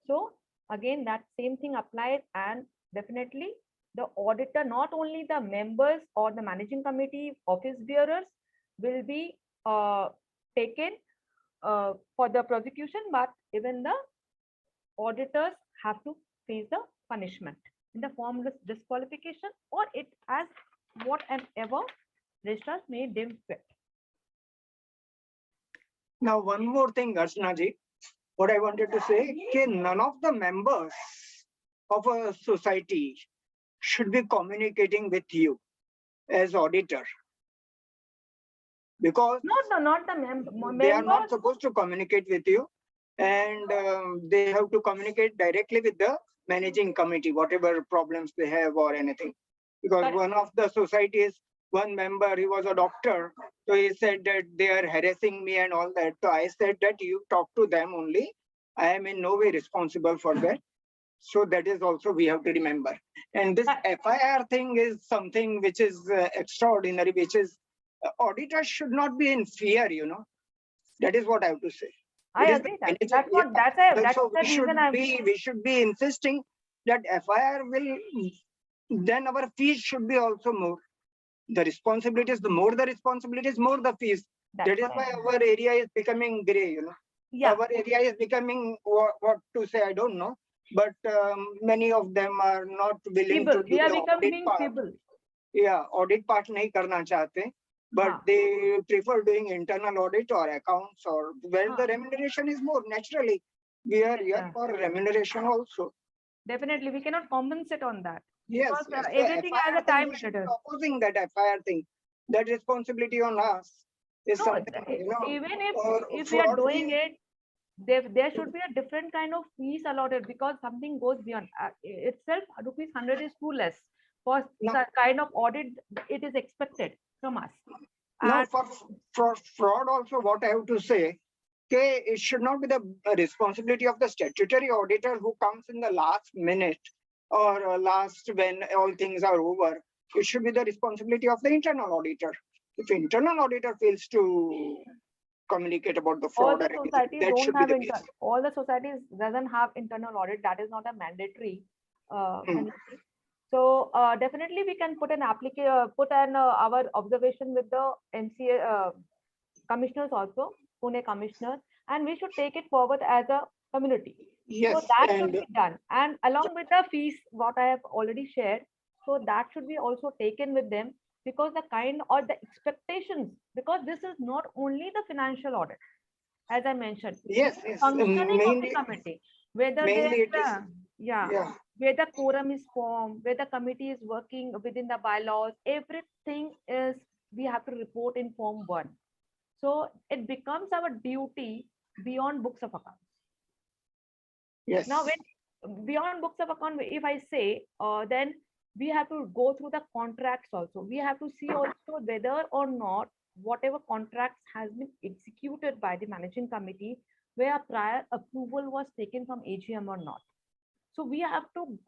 so again that same thing applies, and definitely the auditor, not only the members or the managing committee office bearers will be taken for the prosecution, but even the auditors have to face the punishment in the form of disqualification or it as whatever registrars may deem fit. Now, one more thing, Archana ji, what I wanted to say, none of the members of a society should be communicating with you as auditor. Because not the they are not members. supposed to communicate with you, and they have to communicate directly with the managing committee, whatever problems they have or anything. Because But- one of the societies, one member, he was a doctor, so he said that they are harassing me and all that. So I said that you talk to them only. I am in no way responsible for that. So that is also we have to remember. And this FIR thing is something which is extraordinary, which is auditors should not be in fear, you know. That is what I have to say. I It is agree the that. manager- That's what yeah. that's So the reason I'm. we should be insisting that FIR will, then our fees should be also more. The responsibilities, the more the responsibilities, more the fees. That's That is what I why mean. our area is becoming gray, you know. Yeah, Our area is becoming what to say, I don't know. But many of them are not willing feeble. to do We are the audit becoming part. feeble. Yeah, audit part nahi karna chahte, but Huh. they prefer doing internal audit or accounts or where the Huh. remuneration is more naturally. We are here Yeah. for remuneration also. Definitely, we cannot compensate on that. Yes, Because, yes. So everything has FIR a thing, time we should be limit. opposing that FIR thing. That responsibility on us is No, something, you know, even or if we are fraud doing we- it, there should be a different kind of fees allotted because something goes beyond itself. Rupees 100 is too less for No. such kind of audit. It is expected from us. Now, And for fraud also, what I have to say, okay, it should not be the responsibility of the statutory auditor who comes in the last minute or last when all things are over. It should be the responsibility of the internal auditor. If internal auditor fails to communicate about the all fraud, the or anything, societies that should don't be have the case. all the societies doesn't have internal audit. That is not a mandatory. Thing. So definitely we can put an our observation with the MCA commissioners also, Pune commissioner, and we should take it forward as a community. Yes, So that should and be done. And along with the fees, what I have already shared, so that should be also taken with them because the kind or the expectations, because this is not only the financial audit, as I mentioned, yes, yes, functioning of the mainly, committee, whether mainly it is, yeah, where the quorum is formed, where the committee is working within the bylaws, everything is, we have to report in Form 1. So it becomes our duty beyond books of accounts. yes. Now, when beyond books of account, if I say, then we have to go through the contracts also. We have to see also whether or not whatever contracts has been executed by the managing committee, where prior approval was taken from AGM or not. So we have to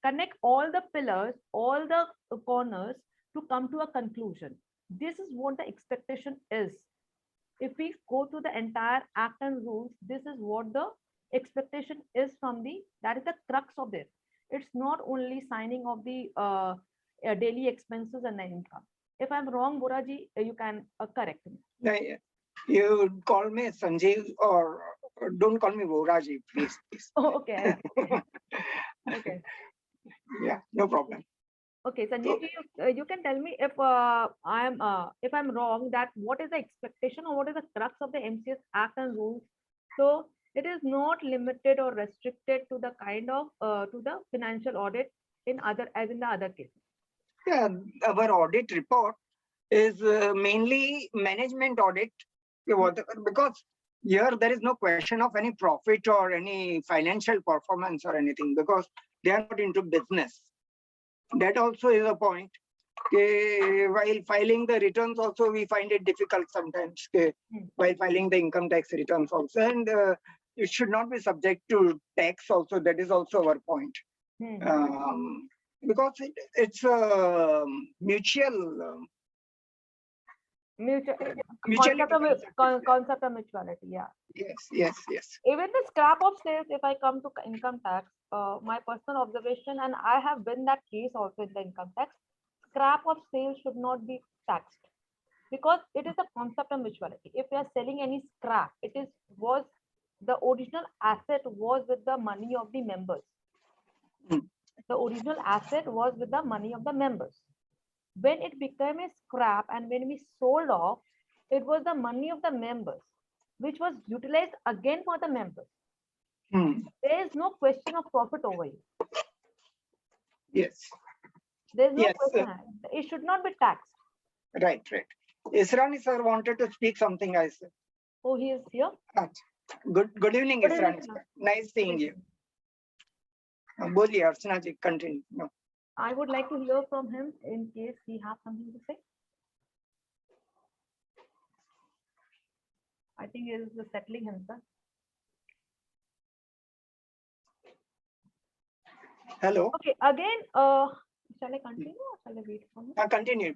connect all the pillars, all the corners to come to a conclusion. This is what the expectation is. If we go through the entire act and rules, this is what the expectation is from that is the crux of it. It's not only signing of the daily expenses and the income. If I'm wrong, Boraji, you can correct me. Yeah, you call me Sanjeev or don't call me Voraji, please. Okay. Okay. Yeah, no problem. Okay, Sanjeev, you can tell me if I'm wrong, that what is the expectation or what is the crux of the MCS Act and rules? So it is not limited or restricted to the kind of to the financial audit in the other cases. Yeah, our audit report is mainly management audit, because here there is no question of any profit or any financial performance or anything because they are not into business. That also is a point. While filing the returns also we find it difficult sometimes while filing the income tax returns also, and it should not be subject to tax also. That is also our point. Because it's a mutual Concept of mutuality, yeah. yes, yes, yes. Even the scrap of sales, if I come to income tax, my personal observation, and I have been that case also in the income tax, scrap of sale should not be taxed because it is a concept of mutuality. If we are selling any scrap, was the original asset was with the money of the members. The original asset was with the money of the members. When it became a scrap and when we sold off, it was the money of the members, which was utilized again for the members. There is no question of profit over here. Yes. There is no Yes, question. It should not be taxed. Right. Israni sir wanted to speak something, I said. Oh, he is here. Good evening, Good Israni evening, sir. sir. Nice seeing you. Boliye, Archana ji, continue. No. I would like to hear from him in case he has something to say. I think he is settling himself. Hello. Okay, again, shall I continue or shall I wait for him?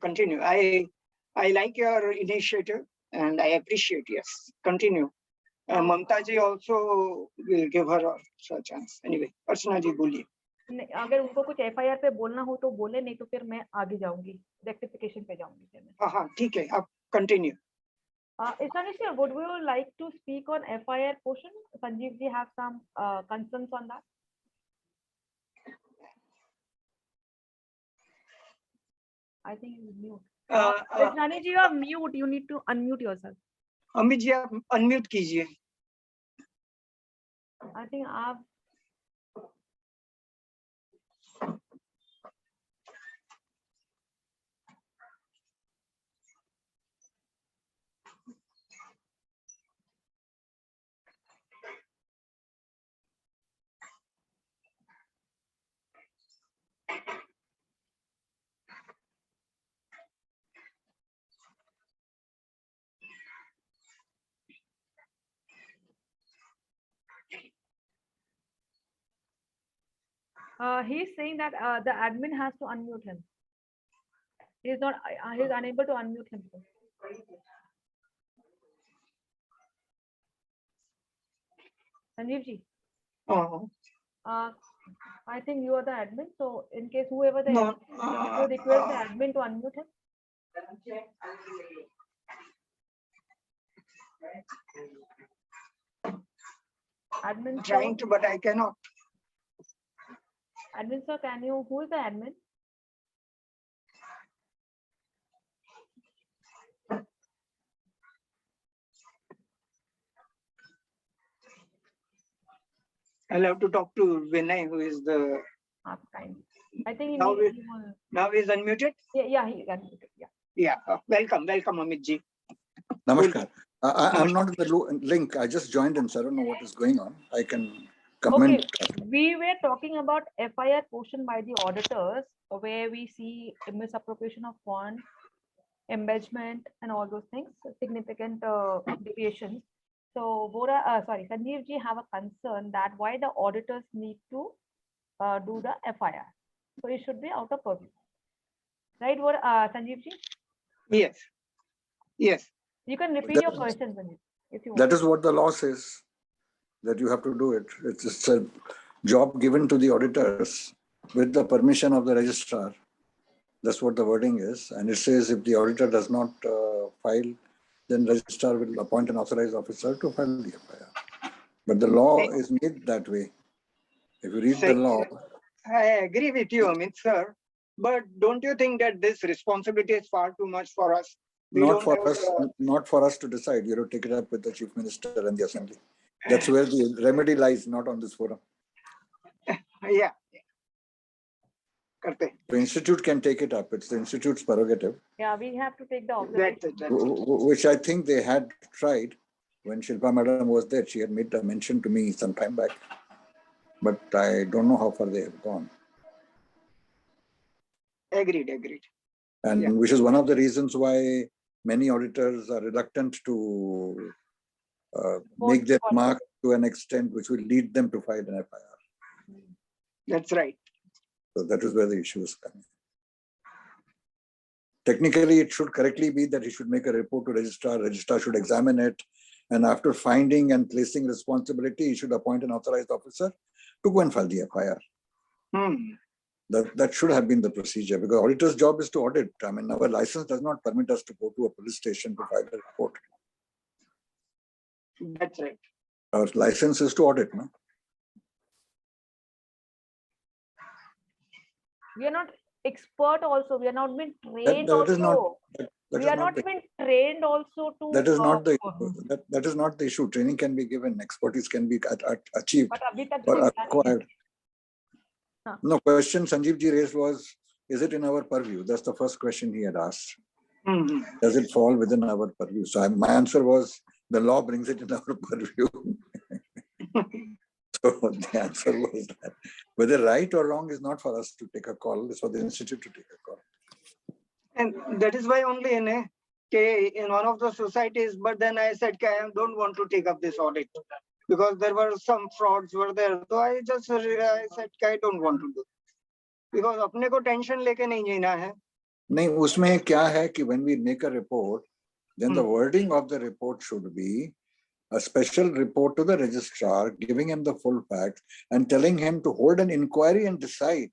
Continue. I like your initiative and I appreciate. Yes, continue. Mamta ji also will give her a chance. Anyway, Archana ji, boliye. अगर उनको कुछ FIR पे बोलना हो तो बोले, नहीं तो फिर मैं आगे जाऊंगी, रेक्टिफिकेशन पे जाऊंगी फिर मैं. हाँ, ठीक है, आप continue. Isanish, would you like to speak on FIR portion? Sanjeev ji have some concerns on that. I think he's mute. Isanish ji, you are mute. You need to unmute yourself. Amit ji आप unmute कीजिए. I think आप he's saying that the admin has to unmute him. He's not. He's unable to unmute himself. Sanjeev ji. I think you are the admin. So in case whoever the No, admin, you request the admin to unmute him. Admin sir, trying to, but I cannot. admin sir, can you? Who is the admin? I'll have to talk to Vinay, who is the. Kind. I think he Now needs. Now he's unmuted. Yeah, he unmuted. Yeah. Yeah. Welcome, Amit ji. Namaskar. I'm not in the link. I just joined in, so I don't know what is going on. I can comment. Okay, we were talking about FIR portion by the auditors, where we see a misappropriation of fund, embellishment, and all those things, significant deviations. So, Sanjeev ji have a concern that why the auditors need to do the FIR. So it should be out of purview, right? What, Sanjeev ji? Yes. You can repeat your question, Sanjeev, if you want. That is what the law says, that you have to do it. It's a job given to the auditors with the permission of the registrar. That's what the wording is. And it says if the auditor does not file, then registrar will appoint an authorized officer to file the FIR. But the law is made that way. If you read the law. I agree with you, Amit sir. But don't you think that this responsibility is far too much for us? Not for us to decide. You have to take it up with the Chief Minister and the Assembly. That's where the remedy lies, not on this forum. Yeah. The institute can take it up. It's the institute's prerogative. Yeah, we have to take the observation. Which I think they had tried when Shilpa Madam was there. She had made a mention to me some time back. But I don't know how far they have gone. Agreed. And which is one of the reasons why many auditors are reluctant to make their mark to an extent which will lead them to file an FIR. That's right. So that is where the issue is coming. Technically, it should correctly be that he should make a report to registrar. Registrar should examine it. And after finding and placing responsibility, he should appoint an authorized officer to go and file the FIR. That should have been the procedure, because auditor's job is to audit. I mean, our license does not permit us to go to a police station to file a report. That's right. Our license is to audit, no? We are not expert also. We are not been trained That is not. also. We are not even trained also to. That is not the that is not the issue. Training can be given, expertise can be achieved But abhi tak or to acquired. Huh. No, question Sanjeev ji raised was, is it in our purview? That's the first question he had asked. Does it fall within our purview? So my answer was, the law brings it in our purview. So the answer was that. Whether right or wrong is not for us to take a call, it's for the institute to take a call. And that is why only in one of the societies, but then I said, I don't want to take up this audit because there were some frauds were there. So I said, I don't want to do because अपने को tension लेके नहीं जीना है. नहीं, उसमें क्या है कि when we make a report, then the wording of the report should be a special report to the registrar, giving him the full facts and telling him to hold an inquiry and decide.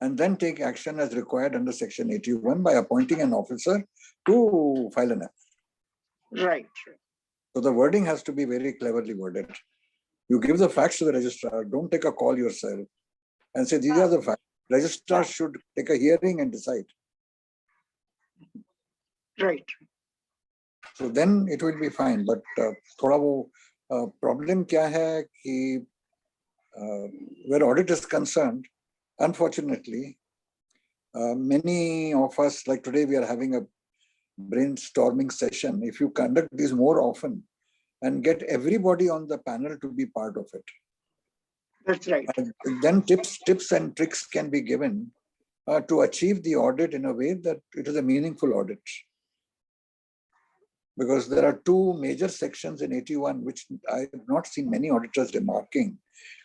And then take action as required under section 81 by appointing an officer to file an F. Right. So the wording has to be very cleverly worded. You give the facts to the registrar, don't take a call yourself and say, these are the facts. Registrar should take a hearing and decide. Right. So then it will be fine. But थोड़ा वो problem क्या है कि where audit is concerned, unfortunately, many of us, like today, we are having a brainstorming session. If you conduct these more often and get everybody on the panel to be part of it, that's right. Then tips and tricks can be given to achieve the audit in a way that it is a meaningful audit. Because there are two major sections in 81 which I have not seen many auditors remarking.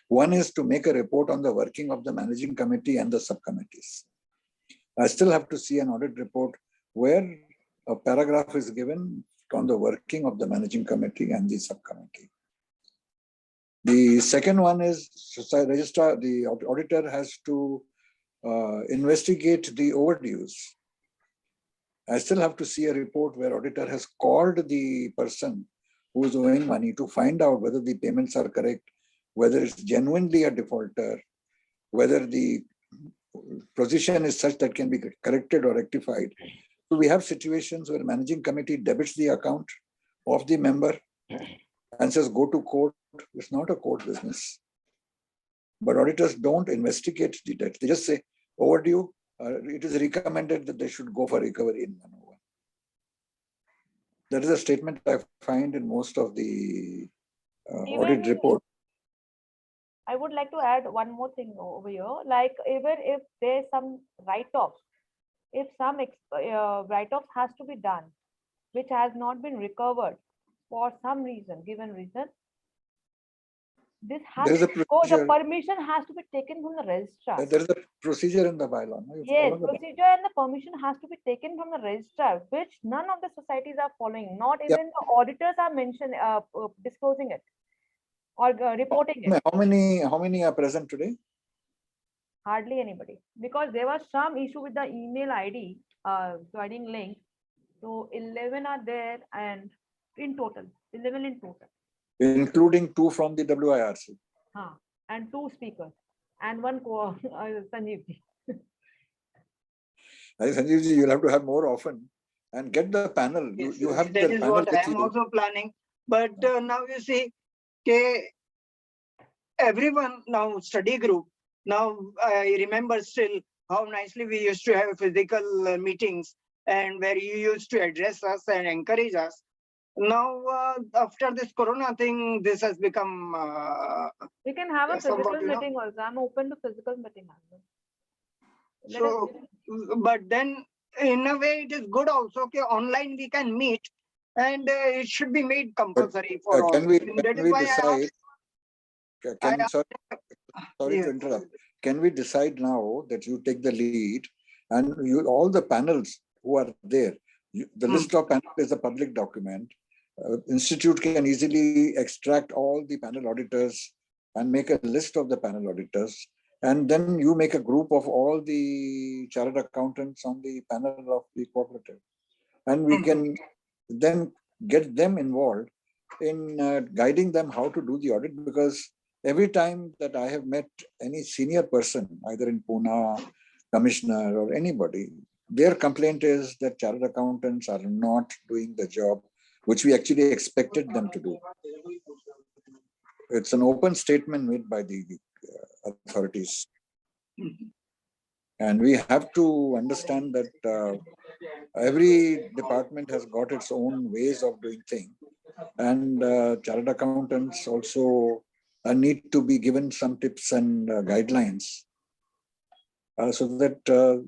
One is to make a report on the working of the managing committee and the subcommittees. I still have to see an audit report where a paragraph is given on the working of the managing committee and the subcommittee. The second one is registrar, the auditor has to investigate the overdues. I still have to see a report where auditor has called the person who is owing money to find out whether the payments are correct, whether it's genuinely a defaulter, whether the position is such that can be corrected or rectified. So we have situations where managing committee debits the account of the member and says, go to court. It's not a court business. But auditors don't investigate the debt. They just say, overdue, it is recommended that they should go for recovery in 101. That is a statement I find in most of the audit report. I would like to add one more thing over here. Like even if there's some write-offs, if some write-offs has to be done, which has not been recovered for some reason, given reason, this has to go, the permission has to be taken from the registrar. There is a procedure in the bylaw. No? Yes, procedure and the permission has to be taken from the registrar, which none of the societies are following. Not even the auditors are mentioned disclosing it or reporting it. How many are present today? Hardly anybody, because there was some issue with the email ID joining link. So 11 are there, and in total 11 in total, including 2 from the WIRC. And 2 speakers and 1 Sanjeev ji. Sanjeev ji, you'll have to have more often and get the panel. Yes, you have that the is panel what I am also planning. But now you see, everyone now study group. Now I remember still how nicely we used to have physical meetings and where you used to address us and encourage us. Now, after this corona thing, this has become. We can have a physical meeting also. I'm open to physical meeting. So, but then in a way, it is good also. Okay, online we can meet, and it should be made compulsory for all. Can we decide? Sorry to interrupt. Can we decide now that you take the lead, and all the panels who are there? The list of panels is a public document. Institute can easily extract all the panel auditors and make a list of the panel auditors. And then you make a group of all the chartered accountants on the panel of the cooperative. And we can then get them involved in guiding them how to do the audit, because every time that I have met any senior person, either in Pune, commissioner or anybody, their complaint is that chartered accountants are not doing the job which we actually expected them to do. It's an open statement made by the authorities. And we have to understand that every department has got its own ways of doing things. And chartered accountants also need to be given some tips and guidelines so that the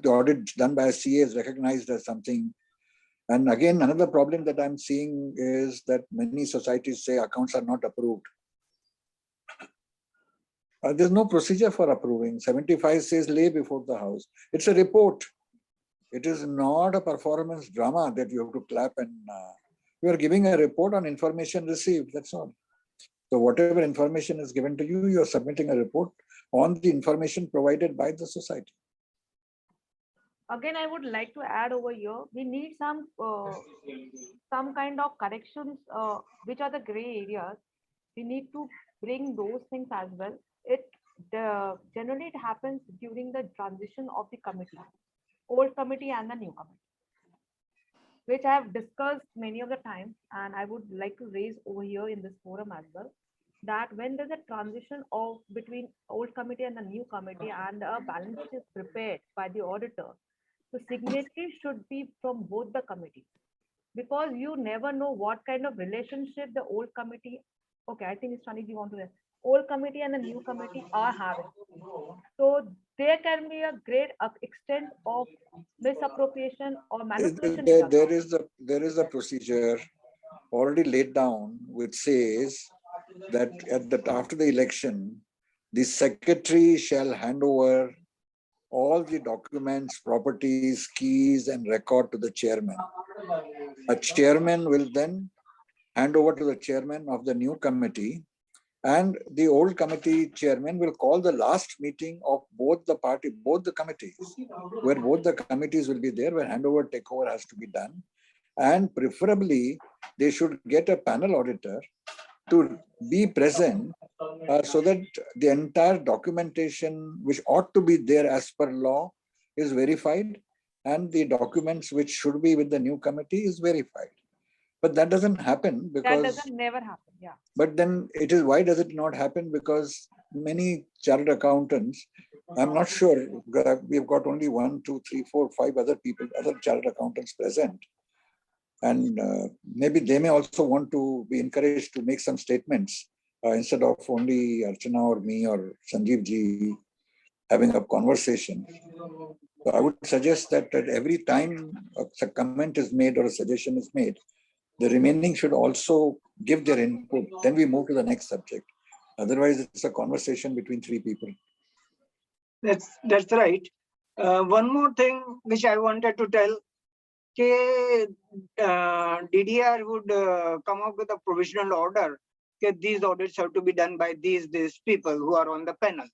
audit done by a CA is recognized as something. And again, another problem that I'm seeing is that many societies say accounts are not approved. There's no procedure for approving. 75 says lay before the house. It's a report. It is not a performance drama that you have to clap and you are giving a report on information received. That's all. So whatever information is given to you, you are submitting a report on the information provided by the society. Again, I would like to add over here, we need some kind of corrections, which are the gray areas. We need to bring those things as well. Generally it happens during the transition of the committee, old committee and the new committee, which I have discussed many of the times, and I would like to raise over here in this forum as well, that when there's a transition of between old committee and the new committee and a balance sheet is prepared by the auditor, the signatory should be from both the committees, because you never know what kind of relationship the old committee, okay, I think Shani, you want to say, old committee and the new committee are having. So there can be a great extent of misappropriation or manipulation. There is a procedure already laid down which says that after the election, the secretary shall hand over all the documents, properties, keys, and record to the chairman. A chairman will then hand over to the chairman of the new committee, and the old committee chairman will call the last meeting of both the committees, where both the committees will be there, where handover takeover has to be done. And preferably, they should get a panel auditor to be present so that the entire documentation which ought to be there as per law is verified, and the documents which should be with the new committee is verified. But that doesn't happen because... That doesn't never happen, yeah. But then why does it not happen? Because many chartered accountants, I'm not sure, we've got only 1, 2, 3, 4, 5 other people, other chartered accountants present. And maybe they may also want to be encouraged to make some statements instead of only Archana or me or Sanjeev ji having a conversation. So I would suggest that at every time a comment is made or a suggestion is made, the remaining should also give their input. Then we move to the next subject. Otherwise, it's a conversation between 3 people. That's right. One more thing which I wanted to tell. DDR would come up with a provisional order that these audits have to be done by these people who are on the panel.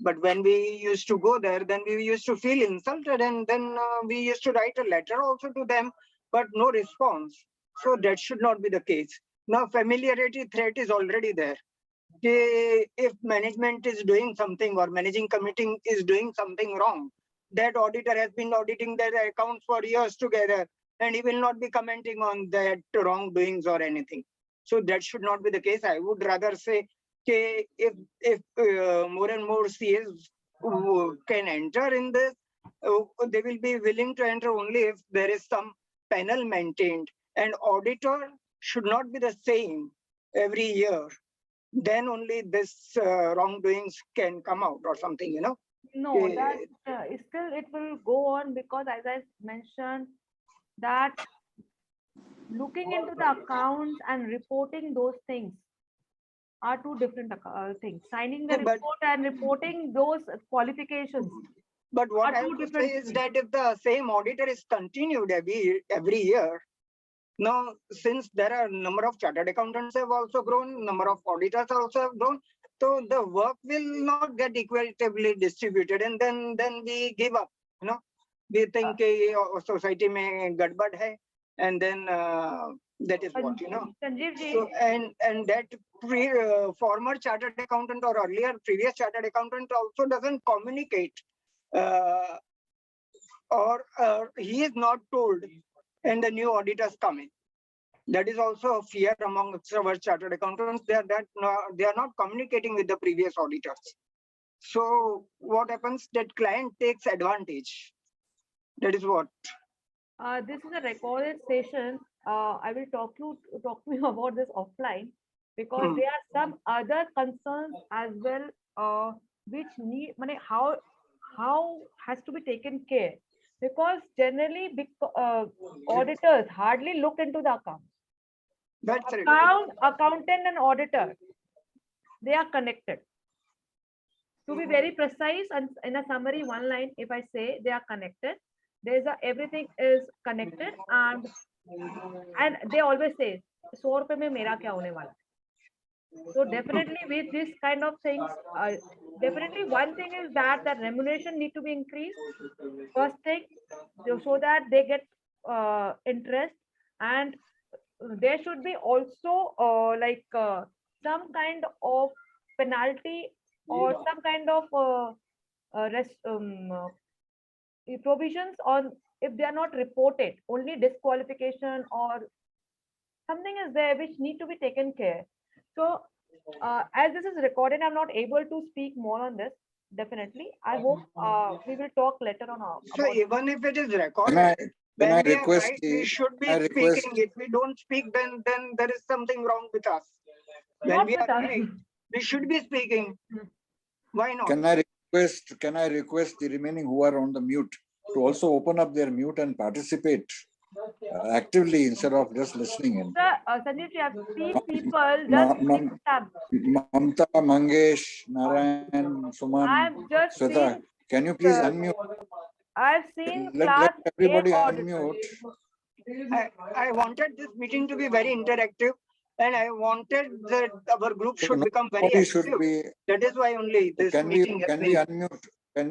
But when we used to go there, then we used to feel insulted, and then we used to write a letter also to them, but no response. So that should not be the case. Now familiarity threat is already there. If management is doing something or managing committee is doing something wrong, that auditor has been auditing their accounts for years together, and he will not be commenting on that wrongdoings or anything. So that should not be the case. I would rather say, if more and more CAs can enter in this, they will be willing to enter only if there is some panel maintained, and auditor should not be the same every year. Then only this wrongdoings can come out or something, you know. No, that still it will go on, because as I mentioned, that looking into the accounts and reporting those things are 2 different things. Signing the report and reporting those qualifications. But what I would say is that if the same auditor is continued every year, Now, since there are number of chartered accountants have also grown, number of auditors also have grown, so the work will not get equitably distributed, and then we give up. You know, we think society mein gadbad hai, and then that is what, you know. Sanjeev ji, So and that former chartered accountant or earlier previous chartered accountant also doesn't communicate, or he is not told, and the new auditors come in. That is also a fear among our chartered accountants. They are not communicating with the previous auditors. So what happens? That client takes advantage. That is what. this is a recorded session. I will talk to you about this offline, because there are some other concerns as well, which need how has to be taken care, because generally big auditors hardly look into the account. That's right. Accountant and auditor, they are connected. To be very precise, and in a summary, one line, if I say they are connected, everything is connected, and they always say, 100 rupees mein mera kya hone wala. So definitely with this kind of things, definitely one thing is that the remuneration need to be increased. First thing, so that they get interest, and there should be also some kind of penalty or some kind of provisions on if they are not reported, only disqualification or something is there which need to be taken care. So as this is recorded, I'm not able to speak more on this. Definitely, I hope we will talk later on. So even if it is recorded, Can I when we are request right, we should be I request- speaking. If we don't speak, then there is something wrong with us. When Not we with are us. right, we should be speaking. Why not? Can I request the remaining who are on the mute to also open up their mute and participate actively instead of just listening in? Sir, Sanjeev ji, I've seen people just click tab. Mamta, Mangesh, Narayan, Suman, I've just Sweta, seen, can you please sir, unmute? I've seen Let class everybody 8 audit. unmute. I wanted this meeting to be very interactive, and I wanted that our group should become very Nobody active. should be. That is why only this meeting has been. Can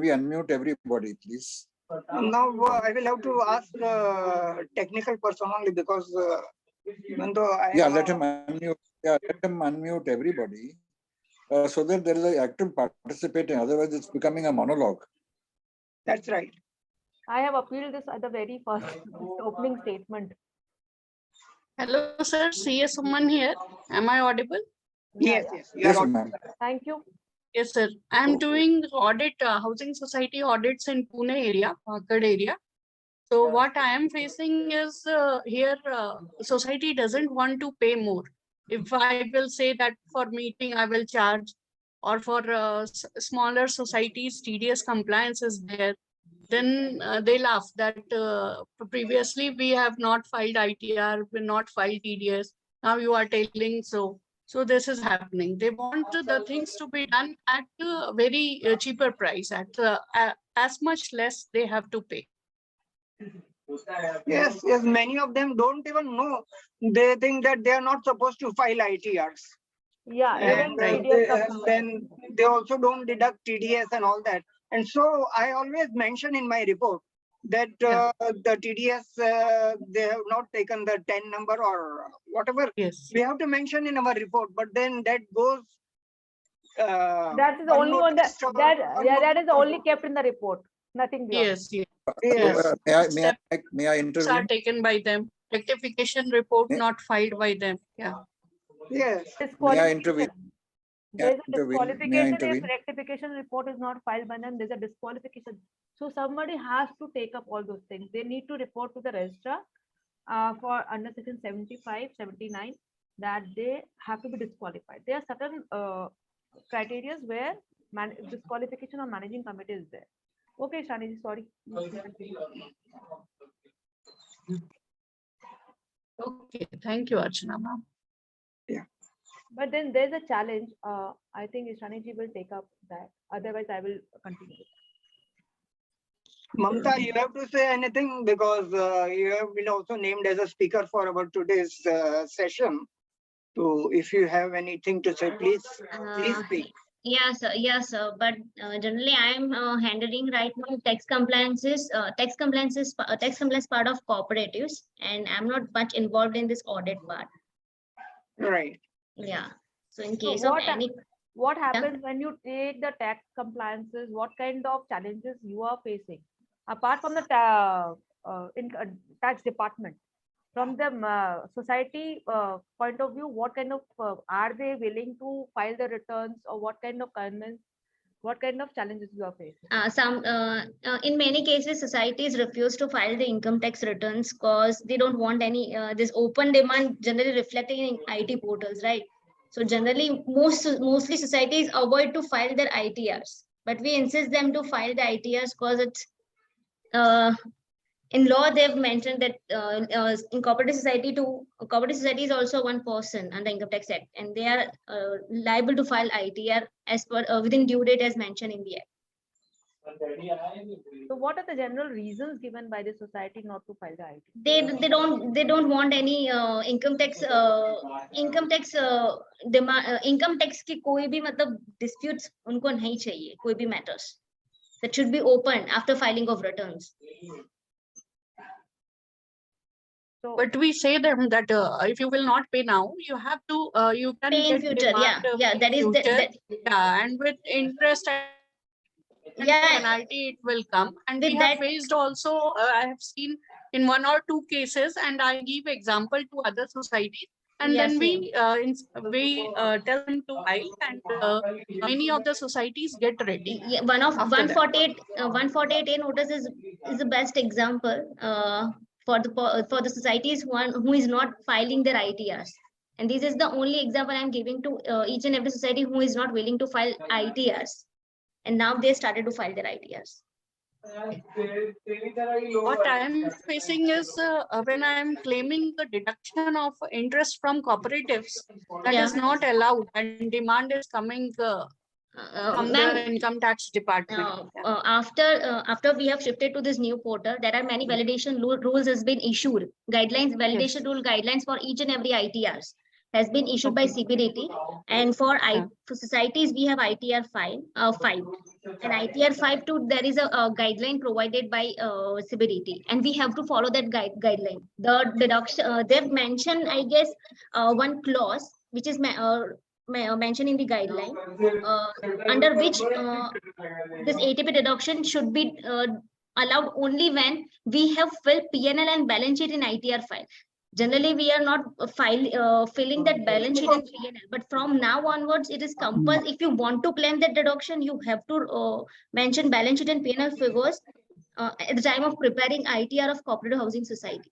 we unmute everybody, please? Now I will have to ask the technical person only, because even though I Yeah, let him unmute. Yeah, let him unmute everybody, so that there is an active participating. Otherwise, it's becoming a monologue. That's right. I have appealed this at the very first opening statement. Hello, sir. CA Suman here. Am I audible? Yes, Yeah. yes. You are Yes, right. ma'am. Thank you. Yes, sir. I am doing audit, housing society audits in Pune area, Pakad area. So what I am facing is here, society doesn't want to pay more. If I will say that for meeting, I will charge, or for smaller societies, TDS compliance is there, then they laugh that previously we have not filed ITR, we not filed TDS. Now you are telling so. So this is happening. They want the things to be done at a very cheaper price, at as much less they have to pay. Yes, yes. Many of them don't even know. They think that they are not supposed to file ITRs. Yeah, And even TDS then they also don't deduct TDS and all that. And so I always mention in my report that the TDS, they have not taken the 10 number or whatever. Yes. We have to mention in our report, but then that goes. that is the only one that is the only kept in the report. Nothing beyond. Yes, yes. Yes. May I Steps are intervene? taken by them. Rectification report not filed by them. Yeah. Yes. May I intervene? There's a May I disqualification if intervene? rectification report is not filed by them. There's a disqualification. So somebody has to take up all those things. They need to report to the registrar for under section 75, 79 that they have to be disqualified. There are certain criteria where disqualification of managing committee is there. Okay, Shani, sorry. Okay. Thank you, Archana ma'am. But then there's a challenge. I think Shani ji will take up that. Otherwise, I will continue. Mamta, you have to say anything because you have been also named as a speaker for our today's session. So if you have anything to say, please speak. Yes, sir. But generally, I am handling right now tax compliances, tax compliance part of cooperatives, and I'm not much involved in this audit part. Right. Yeah. So in So case of any, what happens when you take the tax compliances? What kind of challenges you are facing apart from the tax department? From the society point of view, what kind of are they willing to file the returns, or what kind of convenience, what kind of challenges you are facing? in many cases, societies refuse to file the income tax returns because they don't want any this open demand generally reflecting in IT portals, right? So generally, mostly societies avoid to file their ITRs, but we insist them to file the ITRs because it's in law they've mentioned that in cooperative society is also one person under income tax act, and they are liable to file ITR as per within due date as mentioned in the act. So what are the general reasons given by the society not to file the IT? They don't want any income tax income tax की कोई भी मतलब disputes उनको नहीं चाहिए, कोई भी matters that should be open after filing of returns. So But we say them that if you will not pay now, you have to, you can Pay in get future, demand, that is future. Yeah, and with interest and yeah. penalty, it will come. And With we have that- faced also, I have seen in 1 or 2 cases, and I give example to other societies. And Yeah, then same. we tell them to file, and many of the societies get ready. Yeah, one of after that. 148 148A notice is the best example for the societies who is not filing their ITRs, and this is the only example I'm giving to each and every society who is not willing to file ITRs, and now they started to file their ITRs. What I am facing is when I am claiming the deduction of interest from cooperatives, that Yeah. is not allowed, and demand is coming from Ma'am, the income tax department. Yeah. after we have shifted to this new portal, there are many validation rules has been issued. Validation rule guidelines for each and every ITRs has been issued by CBDT, and for societies we have ITR 5. And ITR 5 too, there is a guideline provided by CBDT, and we have to follow that guideline. The deduction they've mentioned, I guess, one clause which is mentioned in the guideline, under which this ATP deduction should be allowed only when we have filled PNL and balance sheet in ITR file. Generally, we are not filling that balance sheet in PNL, but from now onwards, it is compulsory. If you want to claim that deduction, you have to mention balance sheet and PNL figures at the time of preparing ITR of cooperative housing society.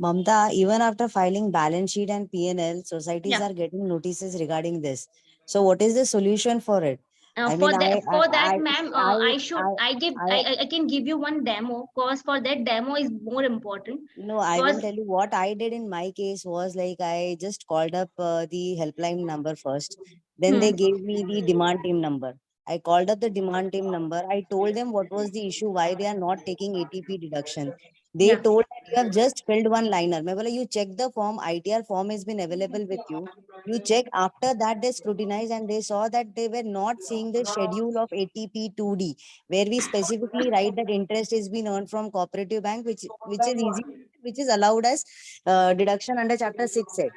Mamta, even after filing balance sheet and P&L, societies Yeah. are getting notices regarding this. So what is the solution for it? For that, ma'am, I can give you one demo, because for that demo is more important. No, I will tell you what I did in my case was like I just called up the helpline number first. Then they gave me the demand team number. I called up the demand team number. I told them what was the issue, why they are not taking ATP deduction. They Yeah. told that you have just filled one liner. Maybe you check the form, ITR form has been available with you. You check, after that they scrutinized and they saw that they were not seeing the schedule of ATP 2D, where we specifically write that interest is being earned from cooperative bank, which is easy, which is allowed as deduction under chapter 6A.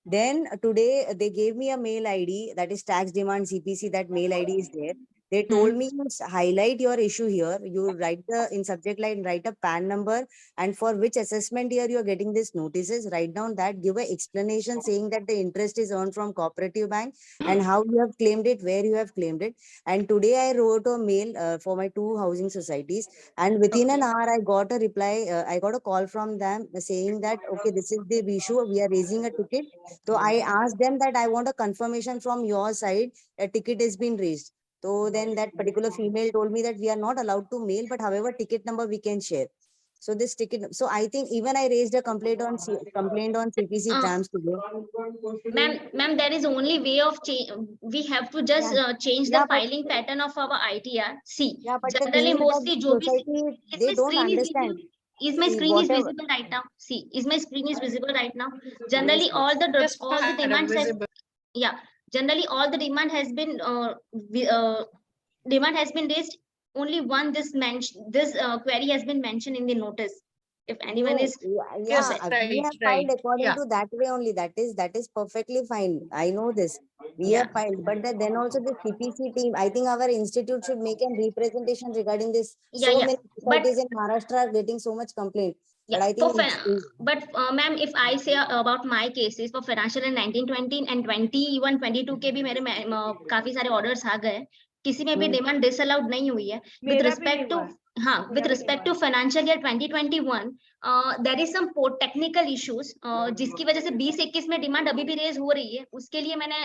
Then today they gave me a mail ID, that is tax demand CPC, that mail ID is there. They told me highlight your issue here. You write in subject line, write a PAN number, and for which assessment year you are getting these notices, write down that, give an explanation saying that the interest is earned from cooperative bank and how you have claimed it, where you have claimed it. And today I wrote a mail for my 2 housing societies, and within an hour I got a reply. I got a call from them saying that, okay, this is the issue, we are raising a ticket. So I asked them that I want a confirmation from your side, a ticket has been raised. So then that particular female told me that we are not allowed to mail, but however, ticket number we can share. So this ticket, so I think even I raised a complaint on CPC trams today. Ma'am, there is only way of change. We have to just change the Yeah, but- filing pattern of our ITR. See, Yeah, but the generally thing is that mostly jo bhi society, is they my don't screen is understand. visible. Is my See, screen is whatever. visible right now? See, is my screen is visible right now? Generally, Yes, Yes, all the madam, demands has, visible. yeah. Generally, all the demand has been demand has been raised. Only one this query has been mentioned in the notice. If anyone No, is Yes, aware. we right, have filed right. according Yeah. to that way only. That is perfectly fine. I know this. We Yeah. have filed, but then also the CPC team, I think our institute should make a representation regarding this. Yeah, So yeah. many But societies in Maharashtra are getting so much complaint. But yeah, I think but ma'am, if I say about my cases for financial in 1920 and 21 22 के भी मेरे काफी सारे orders आ गए, किसी में भी demand disallowed नहीं हुई है. With मेरा भी respect नहीं to हुआ है. हाँ, with मेरा भी respect नहीं to financial year 2021, there is some technical issues जिसकी वजह से 20-21 में demand अभी भी raise हो रही है. उसके लिए मैंने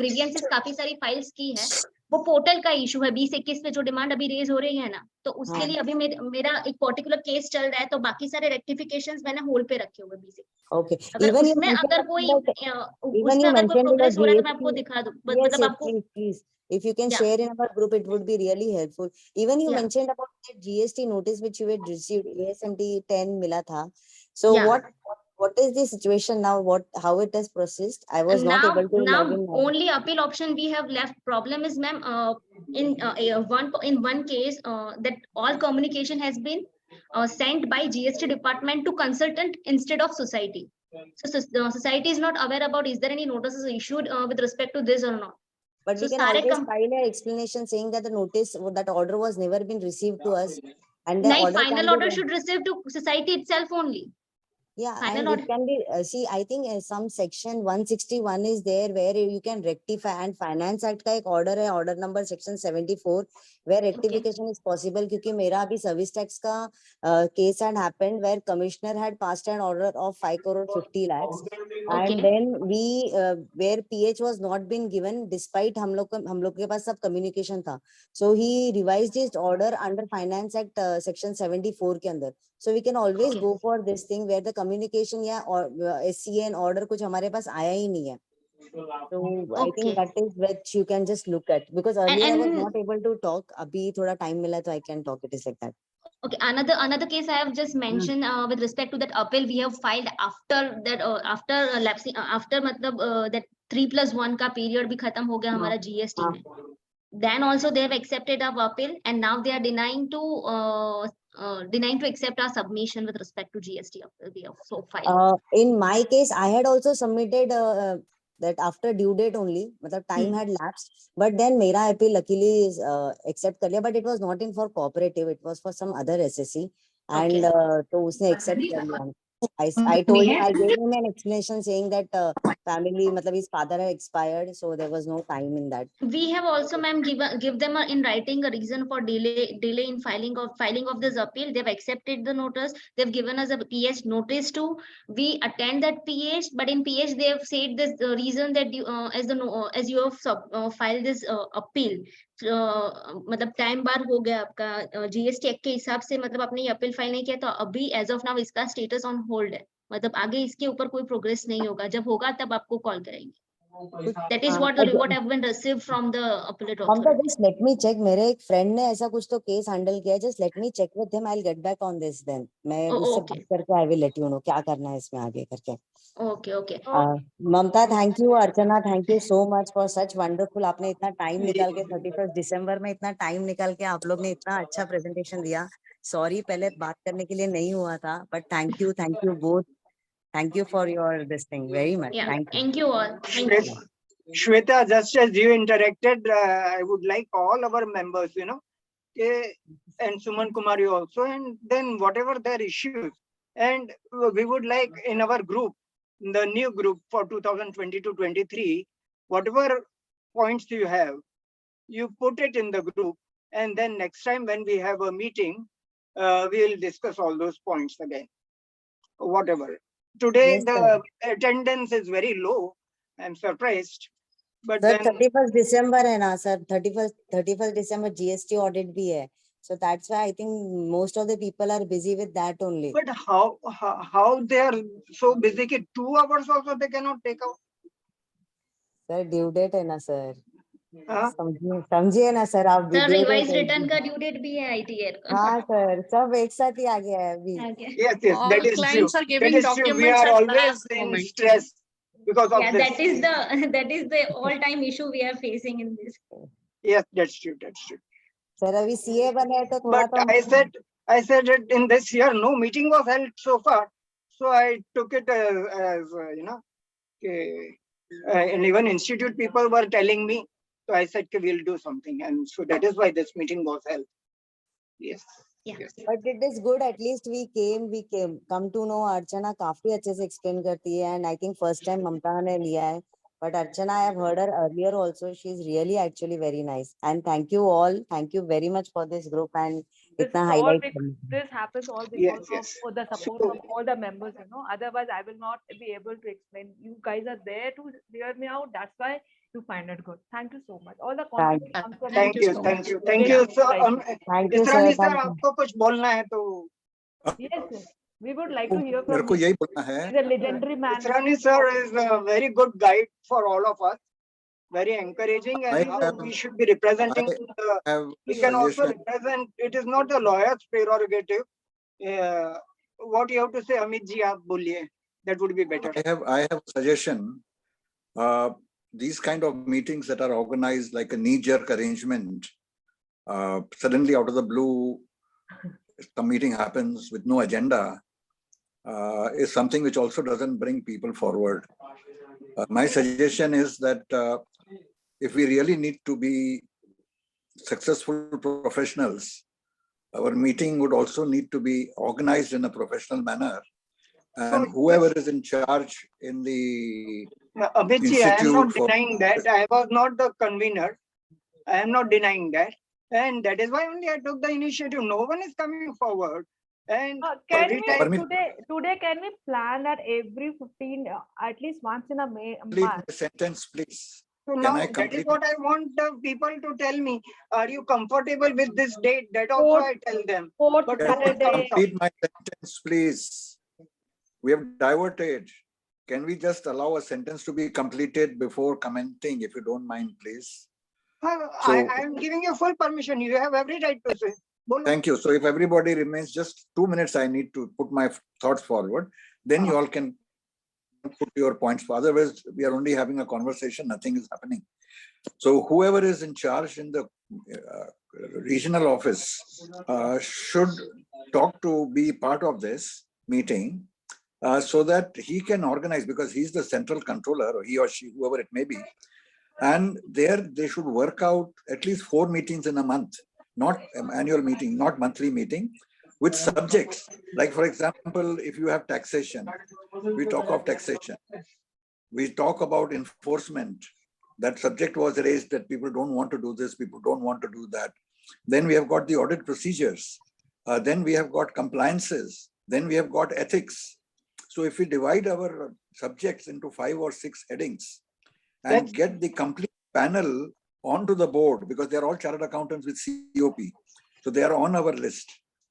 grievances काफी सारी files की है. वो पोर्टल का इशू है 20-21 में जो डिमांड अभी रेज हो रही है ना, तो उसके लिए अभी मेरा एक पर्टिकुलर केस चल रहा है, तो बाकी सारे रेक्टिफिकेशंस मैंने होल्ड पे रखे हुए बीसी. okay. अगर Even you उसमें mentioned अगर कोई about that, even उसमें you अगर कोई mentioned in the प्रोग्रेस हो रहा है तो मैं GST. आपको दिखा दूं. Yes, मतलब yes, आपको please. If you can Yeah. share in our group, it would be really helpful. Even you Yeah. mentioned about that GST notice which you had received, ASMT 10 mila tha. So Yeah. what is the situation now? How it has processed? I was not able to log in. Only appeal option we have left. Problem is, ma'am, in one case that all communication has been sent by GST department to consultant instead of society. So society is not aware about is there any notices issued with respect to this or not. But So we can सारे always com- file an explanation saying that the notice, that order was never been received to us. And the नहीं, order can final be order done. should receive to society itself only. Yeah, Final and order. it can be, see, I think some section 161 is there where you can rectify, and Finance Act का एक order है, order number section 74, where rectification is possible. क्योंकि मेरा अभी service tax का case had happened where commissioner had passed an order of 5 crore 50 lakhs. And then we, where PH was not been given, despite हम लोग के पास सब communication था. So he revised his order under Finance Act section 74 के अंदर. So we can always go for this thing where the communication या or SCA and order कुछ हमारे पास आया ही नहीं है. So I think that is which you can just look at, because earlier I was not able to talk. अभी थोड़ा time मिला तो I can talk. It is like that. Okay, another case I have just mentioned with respect to that appeal we have filed after that lapsing after मतलब that 3+1 का period भी खत्म हो गया हमारा GST में. Then also they have accepted our appeal and now they are denying to accept our submission with respect to GST we have so filed. In my case, I had also submitted that after due date only, मतलब time had lapsed. But then मेरा appeal luckily is accept कर लिया, but it was not in for cooperative, it was for some other SSC. And तो उसने accept कर लिया. I told him, I gave him an explanation saying that family, मतलब his father had expired, so there was no time in that. We have also, ma'am, give them in writing a reason for delay in filing of this appeal. They've accepted the notice. They've given us a PH notice to. We attend that PH, but in PH they have said this reason that you, as you have filed this appeal. मतलब time बार हो गया आपका GST act के हिसाब से, मतलब आपने ये अपील फाइल नहीं किया, तो अभी एज ऑफ नाउ इसका स्टेटस ऑन होल्ड है. मतलब आगे इसके ऊपर कोई प्रोग्रेस नहीं होगा. जब होगा तब आपको कॉल करेंगे. That is what have been received from the appellate Mamta, authority. just let me check. मेरे एक friend ने ऐसा कुछ तो case handle किया. Just let me check with him. I'll get back on this then. मैं उससे बात करके I will let you know क्या करना है इसमें आगे करके. Okay. Mamta, thank you. Archana, thank you so much for such wonderful. आपने इतना time निकाल के 31st December में इतना time निकाल के आप लोग ने इतना अच्छा presentation दिया. Sorry पहले बात करने के लिए नहीं हुआ था. But thank you both. Thank you for your this thing very much. Yeah, Thank you. thank you all. Thank you. Shweta, just as you interacted, I would like all our members, and Suman Kumar you also, and then whatever their issues. And we would like in our group, the new group for 2022-23, whatever points you have, you put it in the group. And then next time when we have a meeting, we'll discuss all those points again, whatever. Today, Yes, the attendance is very low. I'm surprised. But Sir, then 31st December है ना sir, 31st December GST audit भी है. So that's why I think most of the people are busy with that only. But how they are so busy? 2 hours also they cannot take out. Sir, due date है ना sir. Huh? समझिए ना sir आप भी sir due revise date है। Return का due date भी है ITR का। हाँ सर सब एक साथ ही आ गया है अभी। Okay. Yes, yes, All that is true. clients are That giving is true. We documents are at always last in moment. stress because of Yeah, this. that is the all time issue we are facing in this. Yes, that's true. That's true. Sir अभी CA बने हैं तो थोड़ा But तो I said it in this year, no meeting was held so far. So I took it as and even institute people were telling me. So I said, we'll do something. And so that is why this meeting was held. Yes. Yeah. Yes. But it is good, at least we came. Come to know Archana काफी अच्छे से explain करती है, and I think first time Mamta ने लिया है. But Archana, I have heard her earlier also. She's really actually very nice. And thank you all. Thank you very much for this group and This itna is all highlight. this happens all Yes, because yes. of the support So- from all the members, Otherwise, I will not be able to explain. You guys are there to hear me out. That's why you find it good. Thank you so much. All the Thank confidence comes from Thank you, so thank much. you, thank you. So, Thank you, sir. Israni sir, Thank you. आपको कुछ बोलना है तो Yes, yes. We would like to hear मेरे from को you. यही बोलना है He's a legendary man. Israni sir is a very good guide for all of us. Very encouraging, I and have- we should be representing the. have We a can also suggestion. represent. It is not the lawyer's prerogative. What you have to say, Amit ji, aap boliye. That would be better. I have a suggestion. These kind of meetings that are organized like a knee-jerk arrangement, suddenly out of the blue, some meeting happens with no agenda, is something which also doesn't bring people forward. My suggestion is that if we really need to be successful professionals, our meeting would also need to be organized in a professional manner. And whoever is in charge in the Amit ji, I am Institute not for- denying that. I was not the convener. I am not denying that. And that is why only I took the initiative. No one is coming forward. And Can every we time, today can we plan that every 15 at least once in a complete month? my sentence, please. so Can now I that is complete? what I want the people to tell me. Are you comfortable with this date? That also I tell them. Fourth But Can I Saturday. complete my sentence, please? We have diverted. Can we just allow a sentence to be completed before commenting, if you don't mind, please? I am giving you full permission. You have every right to say. Bolo. Thank you. So if everybody remains just 2 minutes, I need to put my thoughts forward. Then you all can put your points. Otherwise, we are only having a conversation. Nothing is happening. So whoever is in charge in the regional office should talk to be part of this meeting so that he can organize, because he's the central controller, or he or she, whoever it may be. And there they should work out at least 4 meetings in a month, not annual meeting, not monthly meeting, with subjects. Like, for example, if you have taxation, we talk of taxation. We talk about enforcement. That subject was raised that people don't want to do this, people don't want to do that. Then we have got the audit procedures. Then we have got compliances. Then we have got ethics. So if we divide our subjects into 5 or 6 headings and get the complete panel onto the board, because they're all chartered accountants with COP. So they are on our list.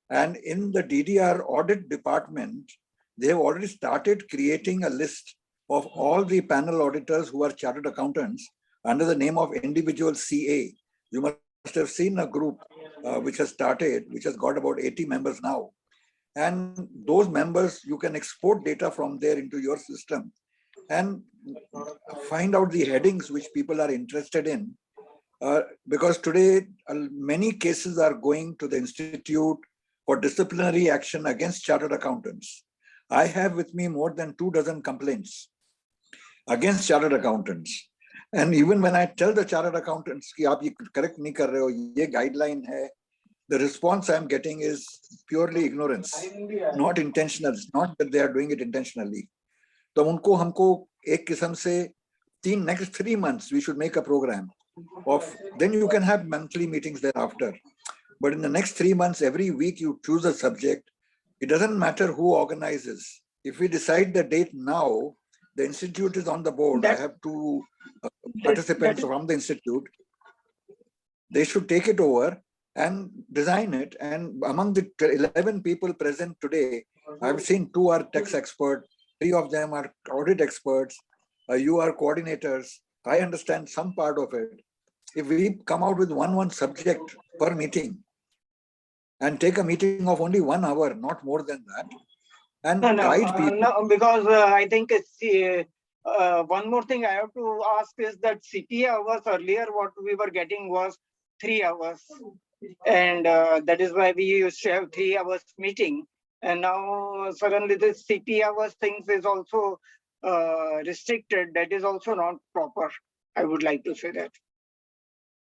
And in the DDR audit department, they have already started creating a list of all the panel auditors who are chartered accountants under the name of individual CA. You must have seen a group which has started, which has got about 80 members now. And those members, you can export data from there into your system and find out the headings which people are interested in. Because today, many cases are going to the Institute for disciplinary action against chartered accountants. I have with me more than 24 complaints against chartered accountants. And even when I tell the chartered accountants कि आप ये correct नहीं कर रहे हो, ये guideline है, the response I'm getting is purely ignorance, not intentional. It's not that they are doing it intentionally. तो उनको हमको एक किस्म से next 3 months we should make a program of, then you can have monthly meetings thereafter. But in the next 3 months, every week you choose a subject. It doesn't matter who organizes. If we decide the date now, the institute is on the board. I have 2 participants from the institute. They should take it over and design it. And among the 11 people present today, I've seen 2 are tax experts, 3 of them are audit experts, you are coordinators. I understand some part of it. If we come out with one subject per meeting and take a meeting of only 1 hour, not more than that, and guide people. No, because I think it's one more thing I have to ask is that CPA hours earlier, what we were getting was 3 hours. And that is why we used to have 3 hours meeting. And now suddenly this CPA hours things is also restricted. That is also not proper. I would like to say that.